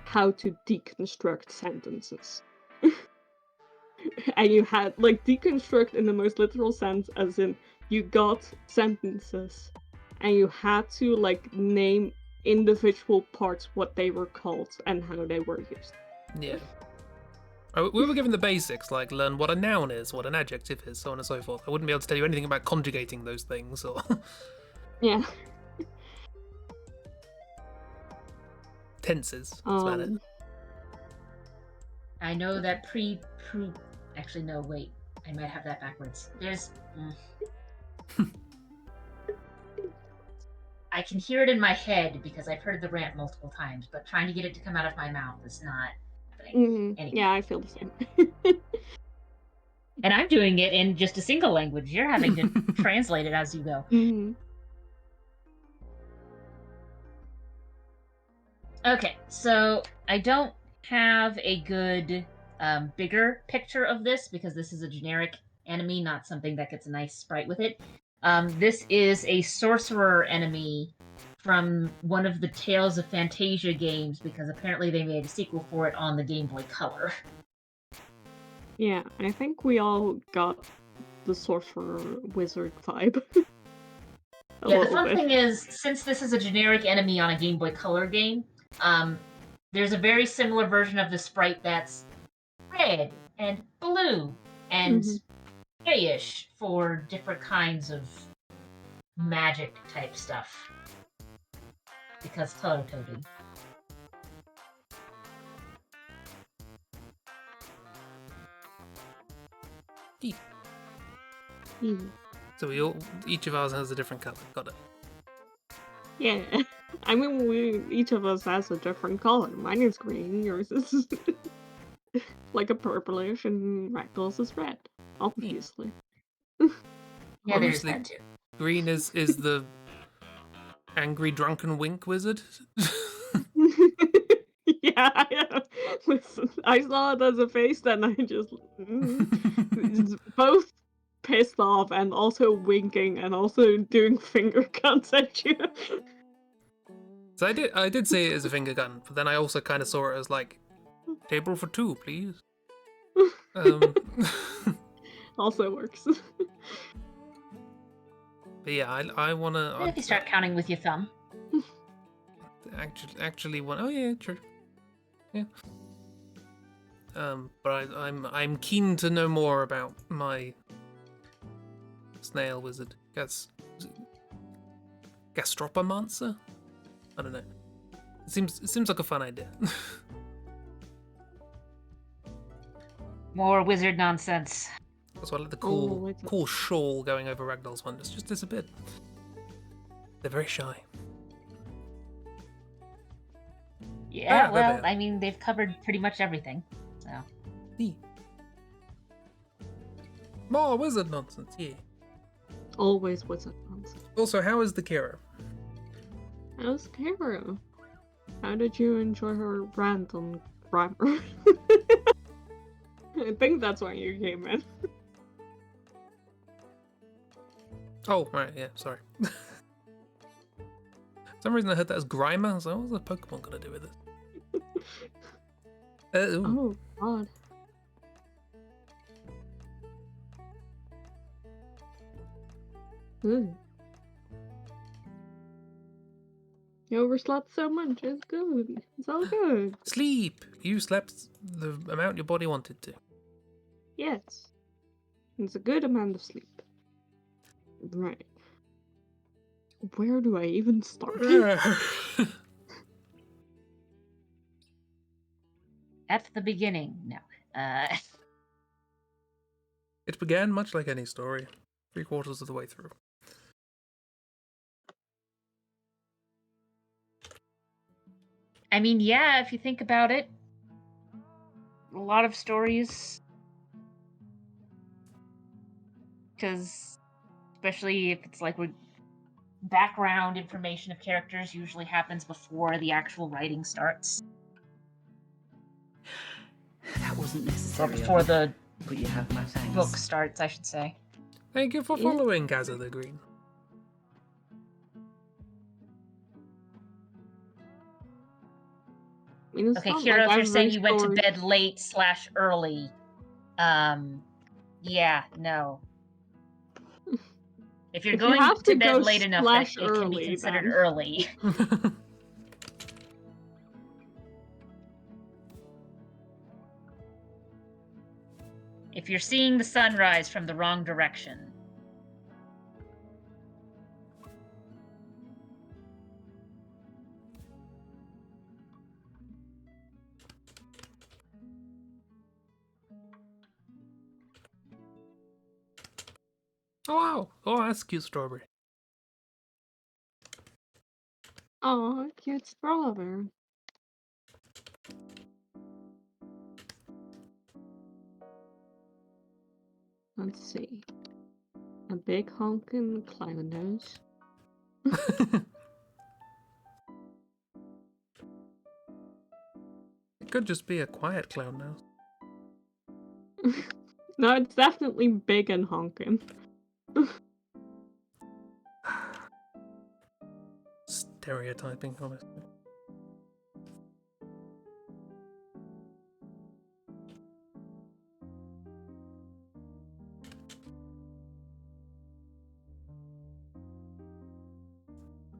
S2: how to deconstruct sentences. And you had, like, deconstruct in the most literal sense, as in, you got sentences, and you had to, like, name individual parts what they were called and how they were used.
S1: Yeah. We were given the basics, like learn what a noun is, what an adjective is, so on and so forth. I wouldn't be able to tell you anything about conjugating those things, or
S2: Yeah.
S1: tenses. That's about it.
S3: I know that Actually, no, wait. I might have that backwards. There's... I can hear it in my head because I've heard the rant multiple times, but trying to get it to come out of my mouth is not happening. Anyway.
S2: Yeah, I feel the same.
S3: And I'm doing it in just a single language. You're having to translate it as you go. Okay, so I don't have a good bigger picture of this because this is a generic enemy, not something that gets a nice sprite with it. This is a sorcerer enemy from one of the Tales of Fantasia games because apparently they made a sequel for it on the Game Boy Color.
S2: Yeah, I think we all got the sorcerer wizard vibe.
S3: Yeah, the fun thing is, since this is a generic enemy on a Game Boy Color game, there's a very similar version of the sprite that's red and blue and grayish for different kinds of magic type stuff. Because color coding.
S1: So each of ours has a different color. Got it.
S2: Yeah, I mean, each of us has a different color. Mine is green, yours is like a purplish, and Ragdoll's is red, obviously.
S3: Yeah, there's
S1: Obviously,
S3: that too.
S1: green is the angry drunken wink wizard.
S2: Yeah, listen, I saw it as a face, then I just it's both pissed off and also winking and also doing finger guns at you.
S1: So I did say it as a finger gun, but then I also kind of saw it as like, table for two, please.
S2: Also works.
S1: But yeah, I wanna.
S3: If you start counting with your thumb.
S1: Actually want. Oh yeah, true. Yeah. But I'm keen to know more about my snail wizard. Gastropomancer? I don't know. It seems like a fun idea.
S3: More wizard nonsense.
S1: Also, I like the cool shawl going over Ragdoll's one. It's just disappeared. They're very shy.
S3: Yeah, well, I mean, they've covered pretty much everything, so.
S1: More wizard nonsense, yeah.
S2: Always wizard nonsense.
S1: Also, how is the Kira?
S2: How's Kara? How did you enjoy her rant on grammar? I think that's why you came in.
S1: Oh, right, yeah, sorry. For some reason I heard that as Grimer. I was like, what's the Pokemon gonna do with this?
S2: Oh, God. Ooh. You overslept so much. It's good. It's all good.
S1: Sleep! You slept the amount your body wanted to.
S2: Yes. It's a good amount of sleep. Right. Where do I even start?
S3: At the beginning. No.
S1: It began much like any story, 3/4 of the way through.
S3: I mean, yeah, if you think about it, a lot of stories, because especially if it's like background information of characters usually happens before the actual writing starts.
S4: That wasn't
S3: Or
S4: necessary.
S3: before the
S4: But you have my thanks.
S3: book starts, I should say.
S1: Thank you for
S2: Yeah.
S1: following, Gaza the Green.
S2: I mean, it's
S3: Okay,
S2: not
S3: Kira,
S2: like
S3: if you're saying
S2: every
S3: you went to
S2: story-
S3: bed late / early, yeah, no. If you're
S2: If you
S3: going
S2: have
S3: to
S2: to
S3: bed
S2: go
S3: late enough that
S2: slash
S3: it can be
S2: early,
S3: considered
S2: then.
S3: early. If you're seeing the sunrise from the wrong direction.
S1: Oh, wow. Oh, that's cute strawberry.
S2: Aw, cute strawberry. Let's see. A big honkin' clown nose.
S1: It could just be a quiet clown nose.
S2: No, it's definitely big and honkin'.
S1: Stereotyping, honestly.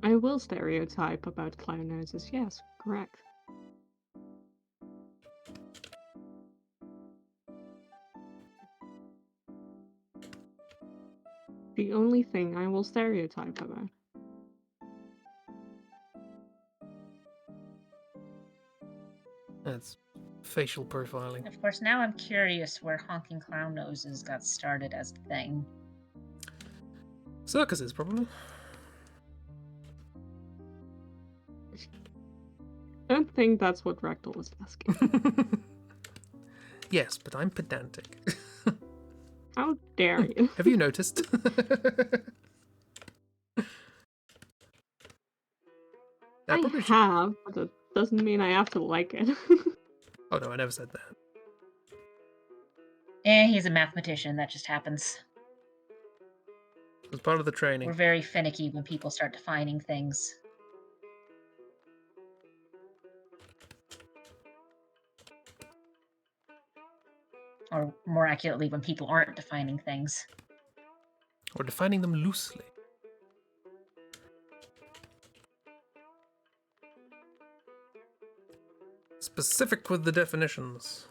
S2: I will stereotype about clown noses, yes, correct. The only thing I will stereotype about.
S1: That's facial profiling.
S3: Of course, now I'm curious where honking clown noses got started as a thing.
S1: Circuses, probably.
S2: I don't think that's what Ragdoll was asking.
S1: Yes, but I'm pedantic.
S2: How dare you?
S1: Have you noticed?
S2: I
S1: probably should-
S2: have, but it doesn't mean I have to like it.
S1: Oh no, I never said that.
S3: He's a mathematician, that just happens.
S1: It was part of the training.
S3: We're very finicky when people start defining things. Or more accurately, when people aren't defining things.
S1: Or defining them loosely. Specific with the definitions.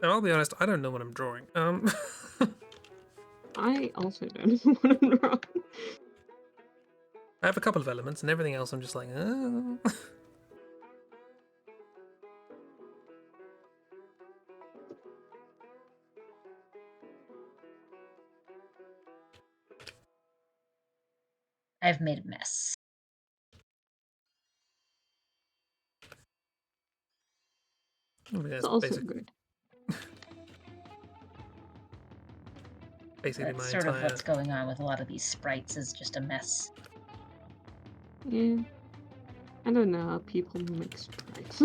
S1: And I'll be honest, I don't know what I'm drawing.
S2: I also don't know what I'm wrong.
S1: I have a couple of elements, and everything else I'm just like,
S3: I've made a mess.
S1: I mean,
S2: It's
S1: that's
S2: also
S1: basically,
S2: good.
S1: basically
S3: That's
S1: my
S3: sort
S1: entire...
S3: of what's going on with a lot of these sprites, is just a mess.
S2: Yeah. I don't know how people make sprites.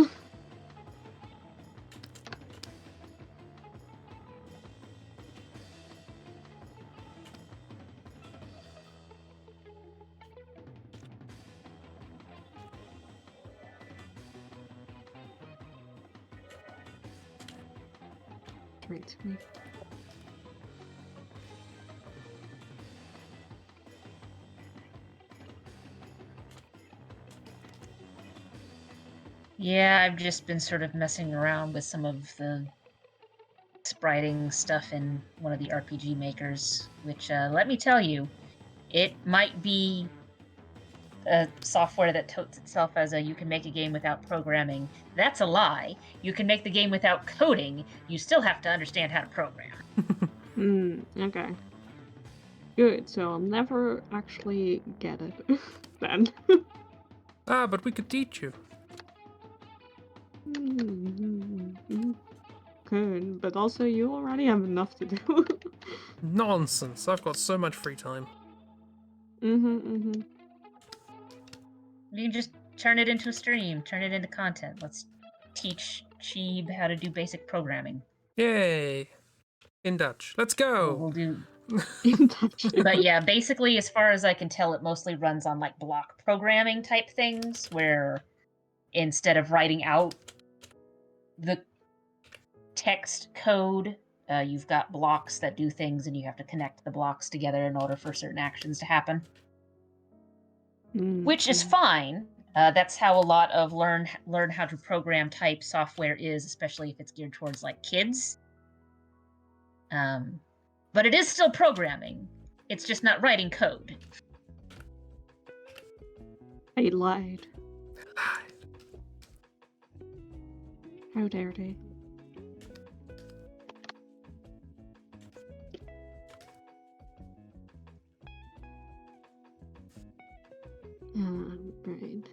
S2: Right to me.
S3: Yeah, I've just been sort of messing around with some of the spriting stuff in one of the RPG makers, which, let me tell you, it might be a software that totes itself as a you can make a game without programming. That's a lie. You can make the game without coding. You still have to understand how to program.
S2: Okay. Good, so I'll never actually get it then.
S1: Ah, but we could teach you.
S2: Good, but also you already have enough to do.
S1: Nonsense. I've got so much free time.
S2: Mm-hmm.
S3: You can just turn it into a stream, turn it into content. Let's teach Chib how to do basic programming.
S1: Yay! In Dutch. Let's
S3: We'll
S1: go!
S3: do.
S2: In touch.
S3: But yeah, basically, as far as I can tell, it mostly runs on like block programming type things, where instead of writing out the text code, you've got blocks that do things, and you have to connect the blocks together in order for certain actions to happen. Which is fine. That's how a lot of learn how to program type software is, especially if it's geared towards like kids. But it is still programming. It's just not writing code.
S2: I lied. How dare they? Right.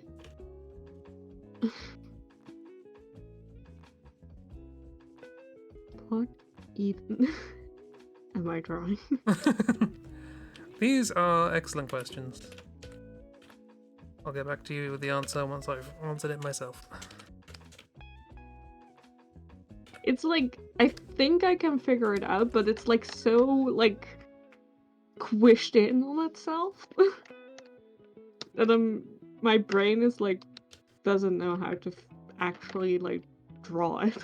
S2: What even am I drawing?
S1: These are excellent questions. I'll get back to you with the answer once I've answered it myself.
S2: It's like, I think I can figure it out, but it's like so, like, squished in on itself. that my brain is like, doesn't know how to actually, like, draw it.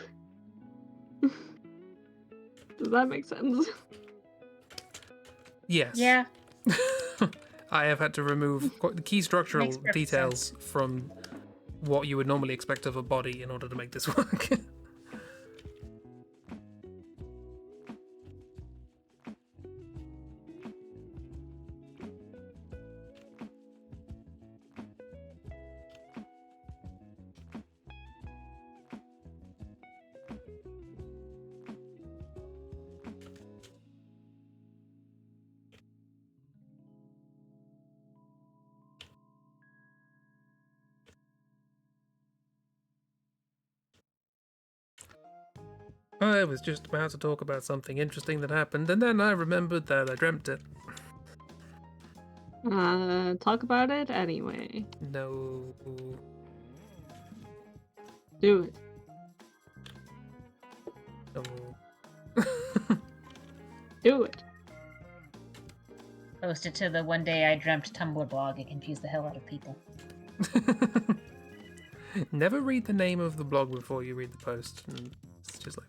S2: Does that make sense?
S1: Yes.
S3: Yeah.
S1: I have had to remove the key structural
S3: Makes perfect
S1: details from what you would normally expect of a body in order to make this work. I was just about to talk about something interesting that happened, and then I remembered that I dreamt it.
S2: Talk about it anyway.
S1: No.
S2: Do it.
S1: No.
S2: Do it.
S3: Post it to the One Day I Dreamt Tumblr blog. It confused the hell out of people.
S1: Never read the name of the blog before you read the post. And it's just like,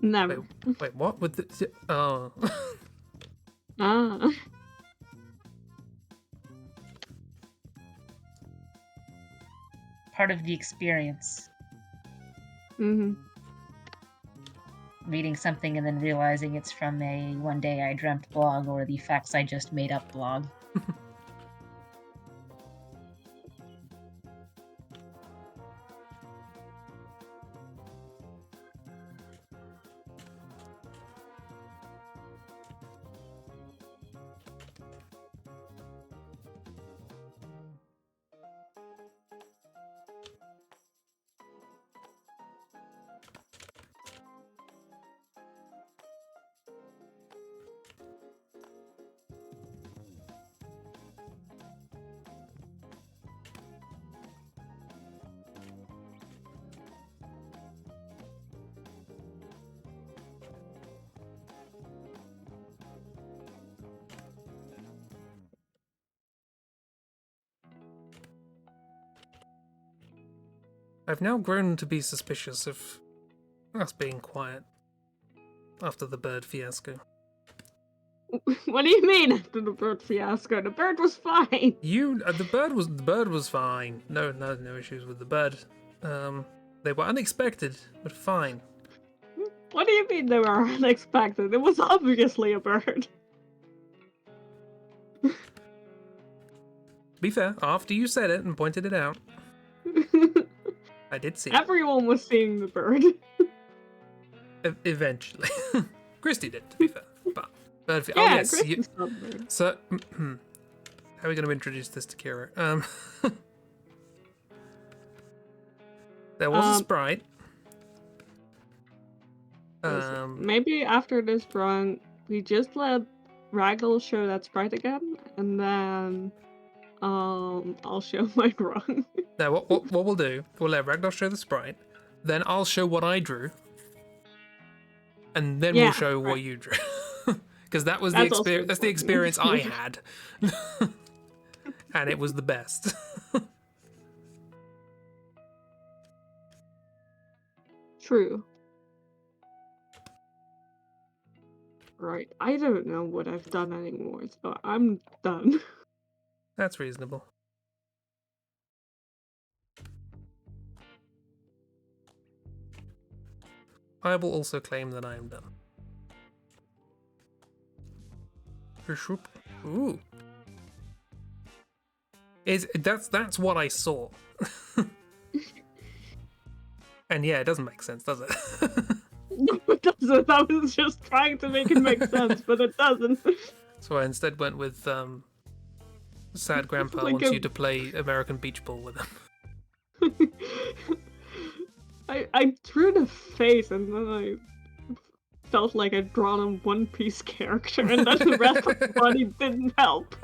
S2: Never.
S1: wait, what? With the oh.
S2: Ah.
S3: Part of the experience.
S2: Mm-hmm.
S3: Reading something and then realizing it's from a One Day I Dreamt blog or the Facts I Just Made Up blog.
S1: I've now grown to be suspicious of us being quiet after the bird fiasco.
S2: What do you mean after the bird fiasco? The bird was fine.
S1: The bird was fine. No issues with the bird. They were unexpected, but fine.
S2: What do you mean they were unexpected? It was obviously a bird.
S1: To be fair, after you said it and pointed it out, I did see it.
S2: Everyone was seeing the bird.
S1: Eventually. Christy did, to be fair. But oh
S2: Yeah,
S1: yes,
S2: Kristen saw the bird.
S1: so how are we going to introduce this to Kira? There was a sprite.
S2: Maybe after this drawing, we just let Ragdoll show that sprite again, and then I'll show my drawing.
S1: Now, what we'll do, we'll let Ragdoll show the sprite, then I'll show what I drew, and then we'll show what you drew. Because that was the
S2: That's also
S1: experience. That's the
S2: important.
S1: experience I had, and it was the best.
S2: True. Right, I don't know what I've done anymore, so I'm done.
S1: That's reasonable. I will also claim that I am done. Ooh. That's what I saw. And yeah, it doesn't make sense, does it?
S2: No, it doesn't. I was just trying to make it make sense, but it doesn't.
S1: So I instead went with Sad Grandpa
S2: Like
S1: wants
S2: a-
S1: you to play American Beach Ball with him.
S2: I drew the face and then I felt like I'd drawn a One Piece character, and then the rest of the body didn't help.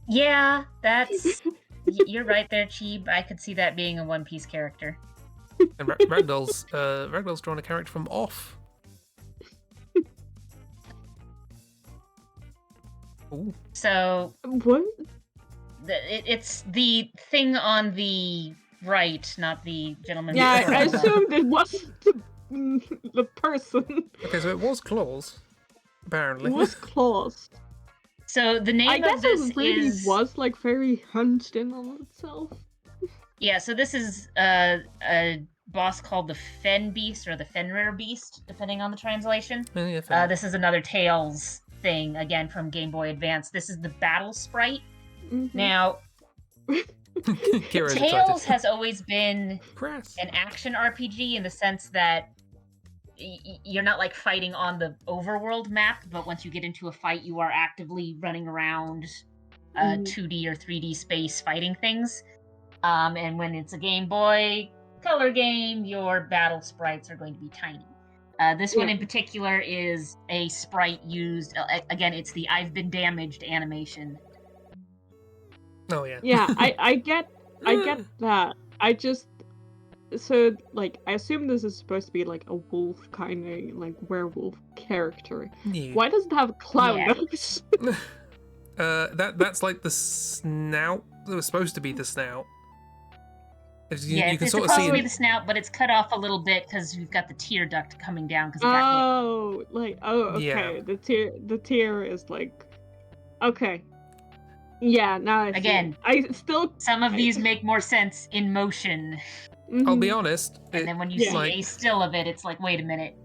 S3: Yeah, that's. You're right there, Chib. I could see that being a One Piece character.
S1: And Ragdoll's drawn a character from Off. Ooh.
S3: So
S2: What?
S3: it's the thing on the right, not the gentleman.
S2: Yeah,
S3: before
S2: I
S3: him.
S2: assumed it wasn't the person.
S1: Okay, so it was claws, apparently.
S2: It was claws.
S3: So the
S2: I
S3: name
S2: guess
S3: of this
S2: it really
S3: is
S2: was like very hunched in on itself.
S3: yeah. So this is a boss called the Fen Beast or the Fenrir Beast, depending on the translation.
S1: Oh, yeah, fair.
S3: This is another Tails thing again from Game Boy Advance. This is the battle sprite.
S2: Mhm.
S3: Now
S1: Kira's
S3: Tails
S1: excited.
S3: has always been
S1: Press.
S3: an action RPG in the sense that you're not like fighting on the overworld map, but once you get into a fight, you are actively running around 2D or 3D space fighting things. And when it's a Game Boy Color game, your battle sprites are going to be tiny. This one in particular is a sprite used, again, it's the I've been damaged animation.
S1: Oh yeah.
S2: Yeah, I get that. I just so like I assume this is supposed to be like a wolf kind of like werewolf character.
S1: Yeah.
S2: Why does it have a clown
S3: Yeah.
S2: nose?
S1: That's like the snout. It was supposed to be the snout. You
S3: It's
S1: can sort of
S3: supposed
S1: see
S3: to be
S1: it.
S3: the snout, but it's cut off a little bit because you've got the tear duct coming down because it got hit.
S2: Oh, like okay.
S1: Yeah.
S2: The tear is like okay. Yeah, now I see.
S3: Again,
S2: I still
S3: Some of these make more sense in motion,
S1: I'll be
S2: Mhm.
S1: honest.
S3: and then when you
S2: Yeah.
S3: see
S1: like,
S3: a still of it, it's like, wait a minute.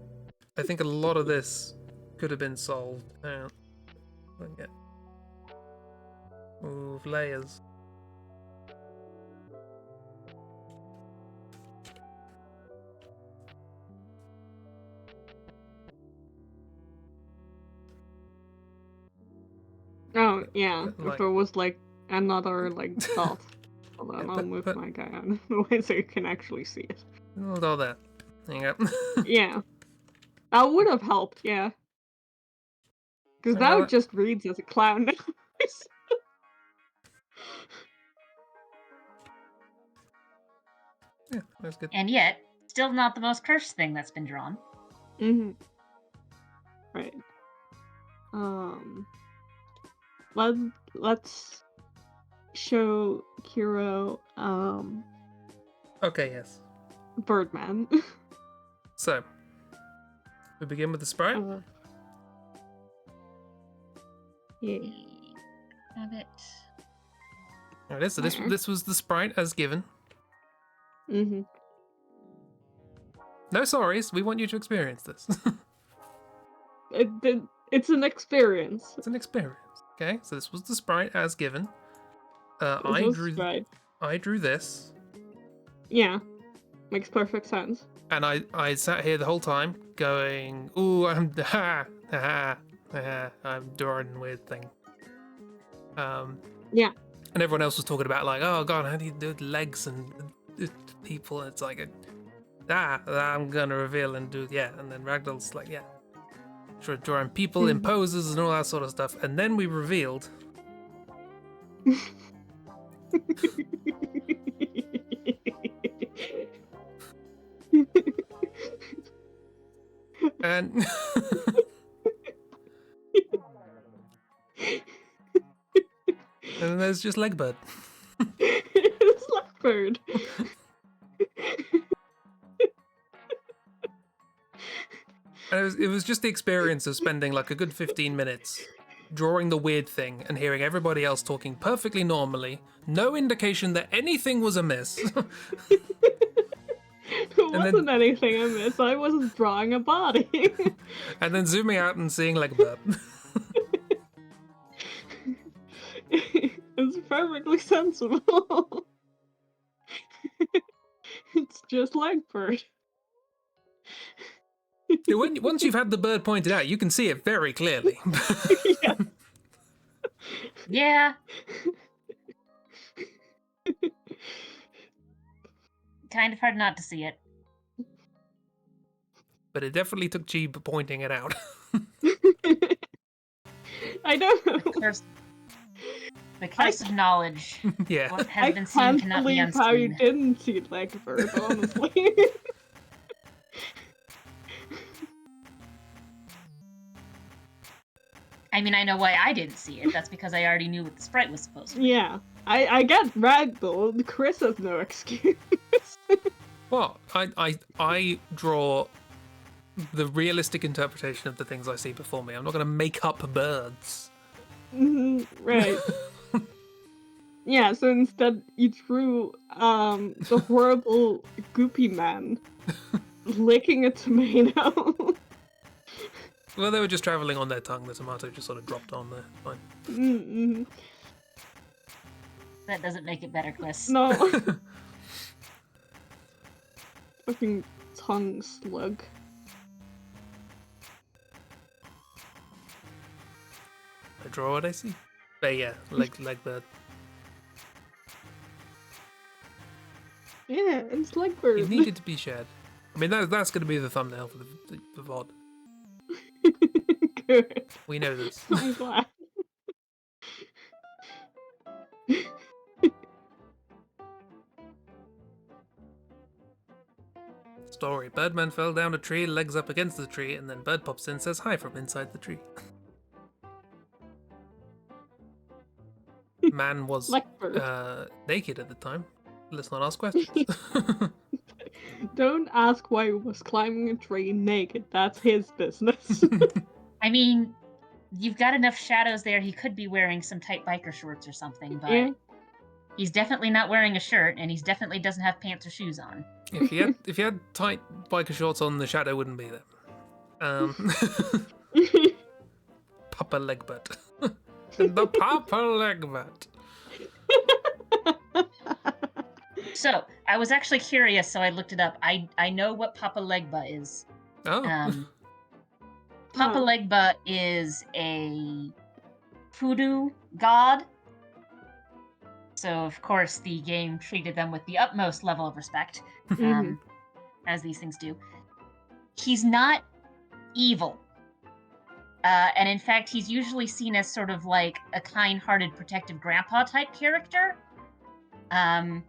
S1: I think a lot of this could have been solved. Yeah. Move layers.
S2: Oh yeah,
S1: Like-
S2: if it was like another like dot. Hold on,
S1: Yeah,
S2: I'll move
S1: but-
S2: my guy on the way so you can actually see it.
S1: All that. There you go.
S2: Yeah, that would have helped. Yeah, because now
S1: Well,
S2: it just reads as a clown noise.
S1: Yeah, that's good.
S3: And yet, still not the most cursed thing that's been drawn.
S2: Mm-hmm. Right. Let's show Kiro
S1: Okay, yes.
S2: Birdman.
S1: So, we begin with the sprite.
S2: Yeah.
S3: Have it.
S1: Alright, so
S2: Where?
S1: this was the sprite as given.
S2: Mm-hmm.
S1: No sorries. We want you to experience this.
S2: It's an experience.
S1: It's an experience. Okay, so this was the sprite as given.
S2: This was right.
S1: I drew this,
S2: Yeah, makes perfect sense.
S1: and I sat here the whole time going, "Ooh, I'm I'm drawing a weird thing."
S2: Yeah.
S1: And everyone else was talking about like, "Oh God, how do you do legs and people?" And it's like, I'm gonna reveal and do and then Ragdoll's like, "Yeah, sure, drawing people in poses and all that sort of stuff." And then we revealed. And and then there's just Legbird.
S2: It's Leopard.
S1: And it was just the experience of spending like a good 15 minutes drawing the weird thing and hearing everybody else talking perfectly normally, no indication that anything was amiss.
S2: It wasn't anything amiss. I wasn't drawing a body.
S1: And then zooming out and seeing Legbird.
S2: It's perfectly sensible. It's just Leopard.
S1: Once you've had the bird pointed out, you can see it very clearly.
S2: Yeah.
S3: Yeah. Kind of hard not to see it.
S1: But it definitely took Chi pointing it out.
S2: I don't know.
S3: The curse of knowledge.
S1: Yeah.
S3: What has
S2: I
S3: been seen
S2: can't
S3: cannot be
S2: believe how you
S3: unseen.
S2: didn't see Leopard, honestly.
S3: I mean, I know why I didn't see it. That's because I already knew what the sprite was supposed to be.
S2: Yeah. I get Ragdoll. Chris has no excuse.
S1: Well, I draw the realistic interpretation of the things I see before me. I'm not going to make up birds.
S2: Right. Yeah, so instead you drew the horrible goopy man licking a tomato.
S1: Well, they were just travelling on their tongue. The tomato just sort of dropped on there. Fine.
S2: Mm-hmm.
S3: That doesn't make it better, Chris.
S2: No. Fucking tongue slug.
S1: I draw what I see. But yeah, Legbird.
S2: Yeah, it's Leopard.
S1: It needed to be shared. I mean, that's going to be the thumbnail for the VOD.
S2: Good.
S1: We know this.
S2: I'm glad.
S1: Story. Birdman fell down a tree, legs up against the tree, and then Bird pops in and says hi from inside the tree. Man was
S2: Leopard.
S1: naked at the time. Let's not ask questions.
S2: Don't ask why he was climbing a tree naked. That's his business.
S3: I mean, you've got enough shadows there. He could be wearing some tight biker shorts or something, but
S2: Yeah.
S3: he's definitely not wearing a shirt, and he definitely doesn't have pants or shoes on.
S1: If he had tight biker shorts on, the shadow wouldn't be there. Papa Legbert. The Papa Legbert.
S3: So, I was actually curious, so I looked it up. I know what Papa Legba is.
S1: Oh.
S3: Papa
S2: Huh.
S3: Legba is a voodoo god. So, of course, the game treated them with the utmost level of respect,
S2: Mhm.
S3: as these things do. He's not evil. And in fact, he's usually seen as sort of like a kind-hearted, protective grandpa type character.
S1: I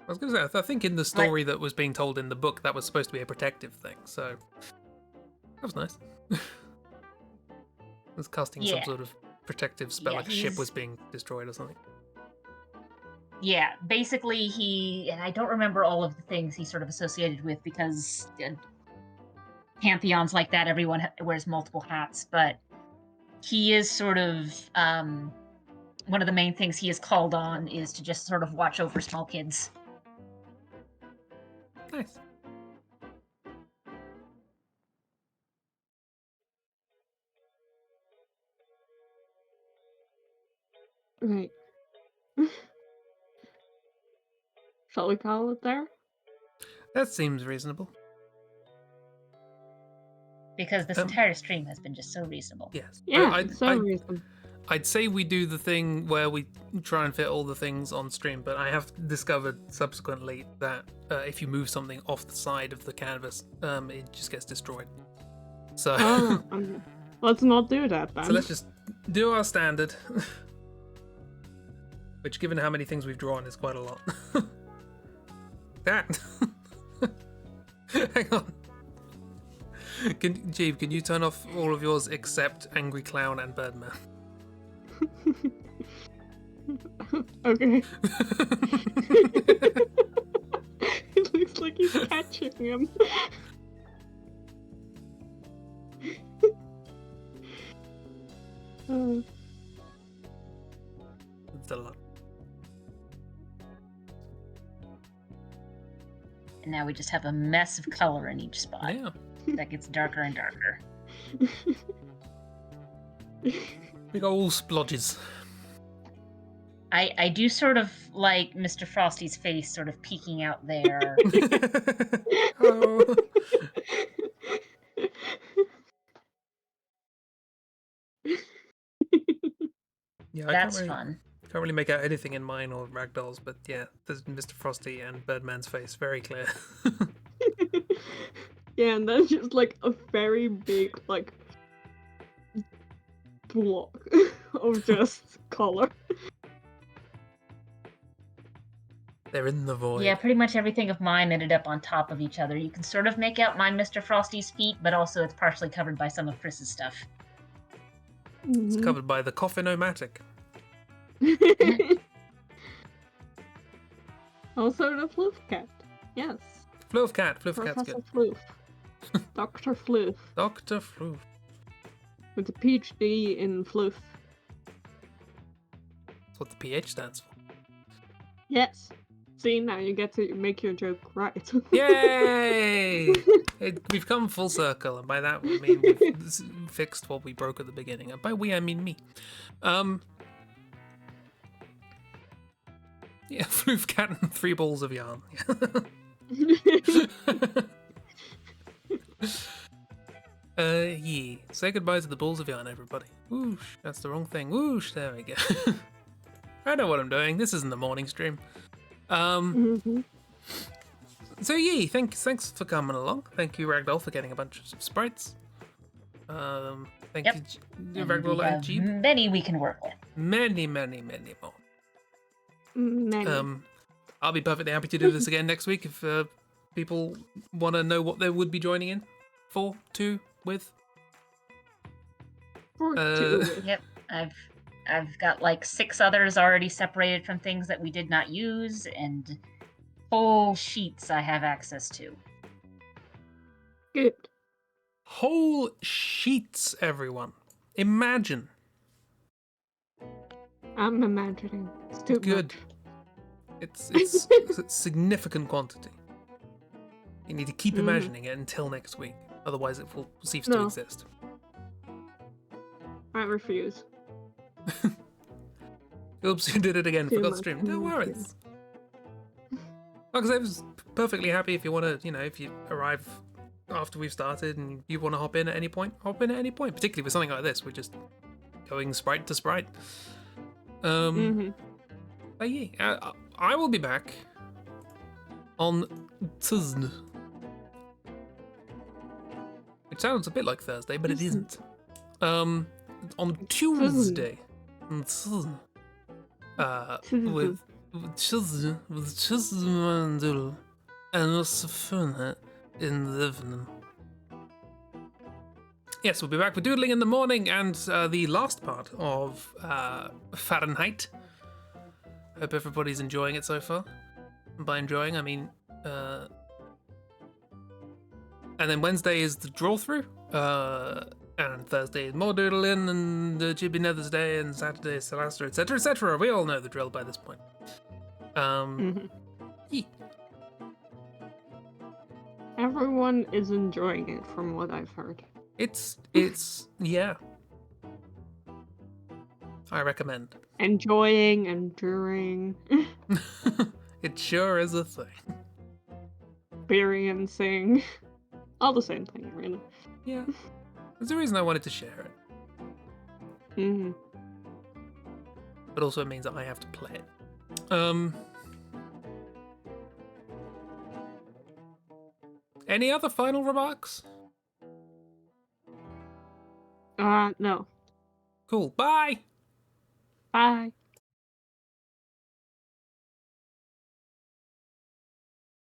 S1: was going to say, I think in the story that was being told in the book, that was supposed to be a protective thing, so that was nice. It was casting some
S3: Yeah.
S1: sort of protective spell,
S3: Yeah,
S1: like a ship
S3: he's-
S1: was being destroyed or something.
S3: Yeah, basically and I don't remember all of the things he's sort of associated with because pantheons like that, everyone wears multiple hats, but he is sort of, one of the main things he is called on is to just sort of watch over small kids.
S1: Nice.
S2: Right. Shall we call it there?
S1: That seems reasonable.
S3: Because this
S1: Um,
S3: entire stream has been just so reasonable.
S1: Yes.
S2: Yeah, so reason.
S1: I'd say we do the thing where we try and fit all the things on stream, but I have discovered subsequently that if you move something off the side of the canvas, it just gets destroyed. So,
S2: Let's not do that then.
S1: so let's just do our standard, which, given how many things we've drawn, is quite a lot. That. Hang on. Jeeve, can you turn off all of yours except Angry Clown and Birdman?
S2: Okay. It looks like he's catching him.
S1: It's a lot.
S3: And now we just have a mess of color in each spot.
S1: Yeah.
S3: That gets darker and darker.
S1: Big old splodges.
S3: I do sort of like Mr. Frosty's face sort of peeking out there.
S1: Oh. Yeah,
S3: That's fun.
S1: Can't really make out anything in mine or Ragdoll's, but yeah, there's Mr. Frosty and Birdman's face, very clear.
S2: Yeah, and then just like a very big like block of just color.
S1: They're in the void.
S3: Yeah, pretty much everything of mine ended up on top of each other. You can sort of make out my Mr. Frosty's feet, but also it's partially covered by some of Chris's stuff.
S1: It's covered by the coffin-o-matic.
S2: Also the Floof cat. Yes.
S1: Floof cat's
S2: Professor
S1: good.
S2: Floof. Dr. Floof.
S1: Dr. Floof.
S2: With a PhD in Floof.
S1: That's what the PH stands for.
S2: Yes. See, now you get to make your joke right.
S1: Yay! We've come full circle, and by that we mean we've fixed what we broke at the beginning. And by we, I mean me. Yeah, Floof cat and 3 balls of yarn. Yeah. Say goodbye to the balls of yarn, everybody. Whoosh, that's the wrong thing. Whoosh, there we go. I know what I'm doing. This isn't the morning stream. So yeah, thanks for coming along. Thank you, Ragdoll, for getting a bunch of sprites. Thank you, Ragdoll and Jeep.
S3: Many we can work with.
S1: Many more. I'll be perfectly happy to do this again next week if people want to know what they would be joining in for, with.
S3: Yep, I've got like 6 others already separated from things that we did not use, and whole sheets I have access to.
S2: Good.
S1: Whole sheets, everyone. Imagine.
S2: I'm imagining. It's too
S1: Good.
S2: much.
S1: It's a significant quantity. You need to keep imagining it until next week. Otherwise, it will cease to exist.
S2: I refuse.
S1: Oops, you did it again.
S2: Too
S1: Forgot
S2: much
S1: stream. No worries.
S2: emotion.
S1: Because I was perfectly happy if you want to, if you arrive after we've started and you want to hop in at any point, hop in at any point. Particularly with something like this, we're just going sprite to sprite. But yeah, I will be back on Tuesday. It sounds a bit like Thursday, but it isn't. On Tuesday. With Chismandel and Osafuna in the evening. Yes, we'll be back with doodling in the morning and the last part of Fahrenheit. Hope everybody's enjoying it so far. And by enjoying, I mean... and then Wednesday is the draw through. And Thursday is more doodling, and ChibiNetherlands Day, and Saturday is Celestra, etc., etc. We all know the drill by this point. Yeah.
S2: Everyone is enjoying it from what I've heard.
S1: It's yeah. I recommend.
S2: Enjoying, enduring,
S1: It sure is a thing.
S2: experiencing. All the same thing, really.
S1: Yeah. There's a reason I wanted to share it.
S2: Mm-hmm.
S1: But also it means that I have to play it. Any other final remarks?
S2: No.
S1: Cool. Bye!
S2: Bye.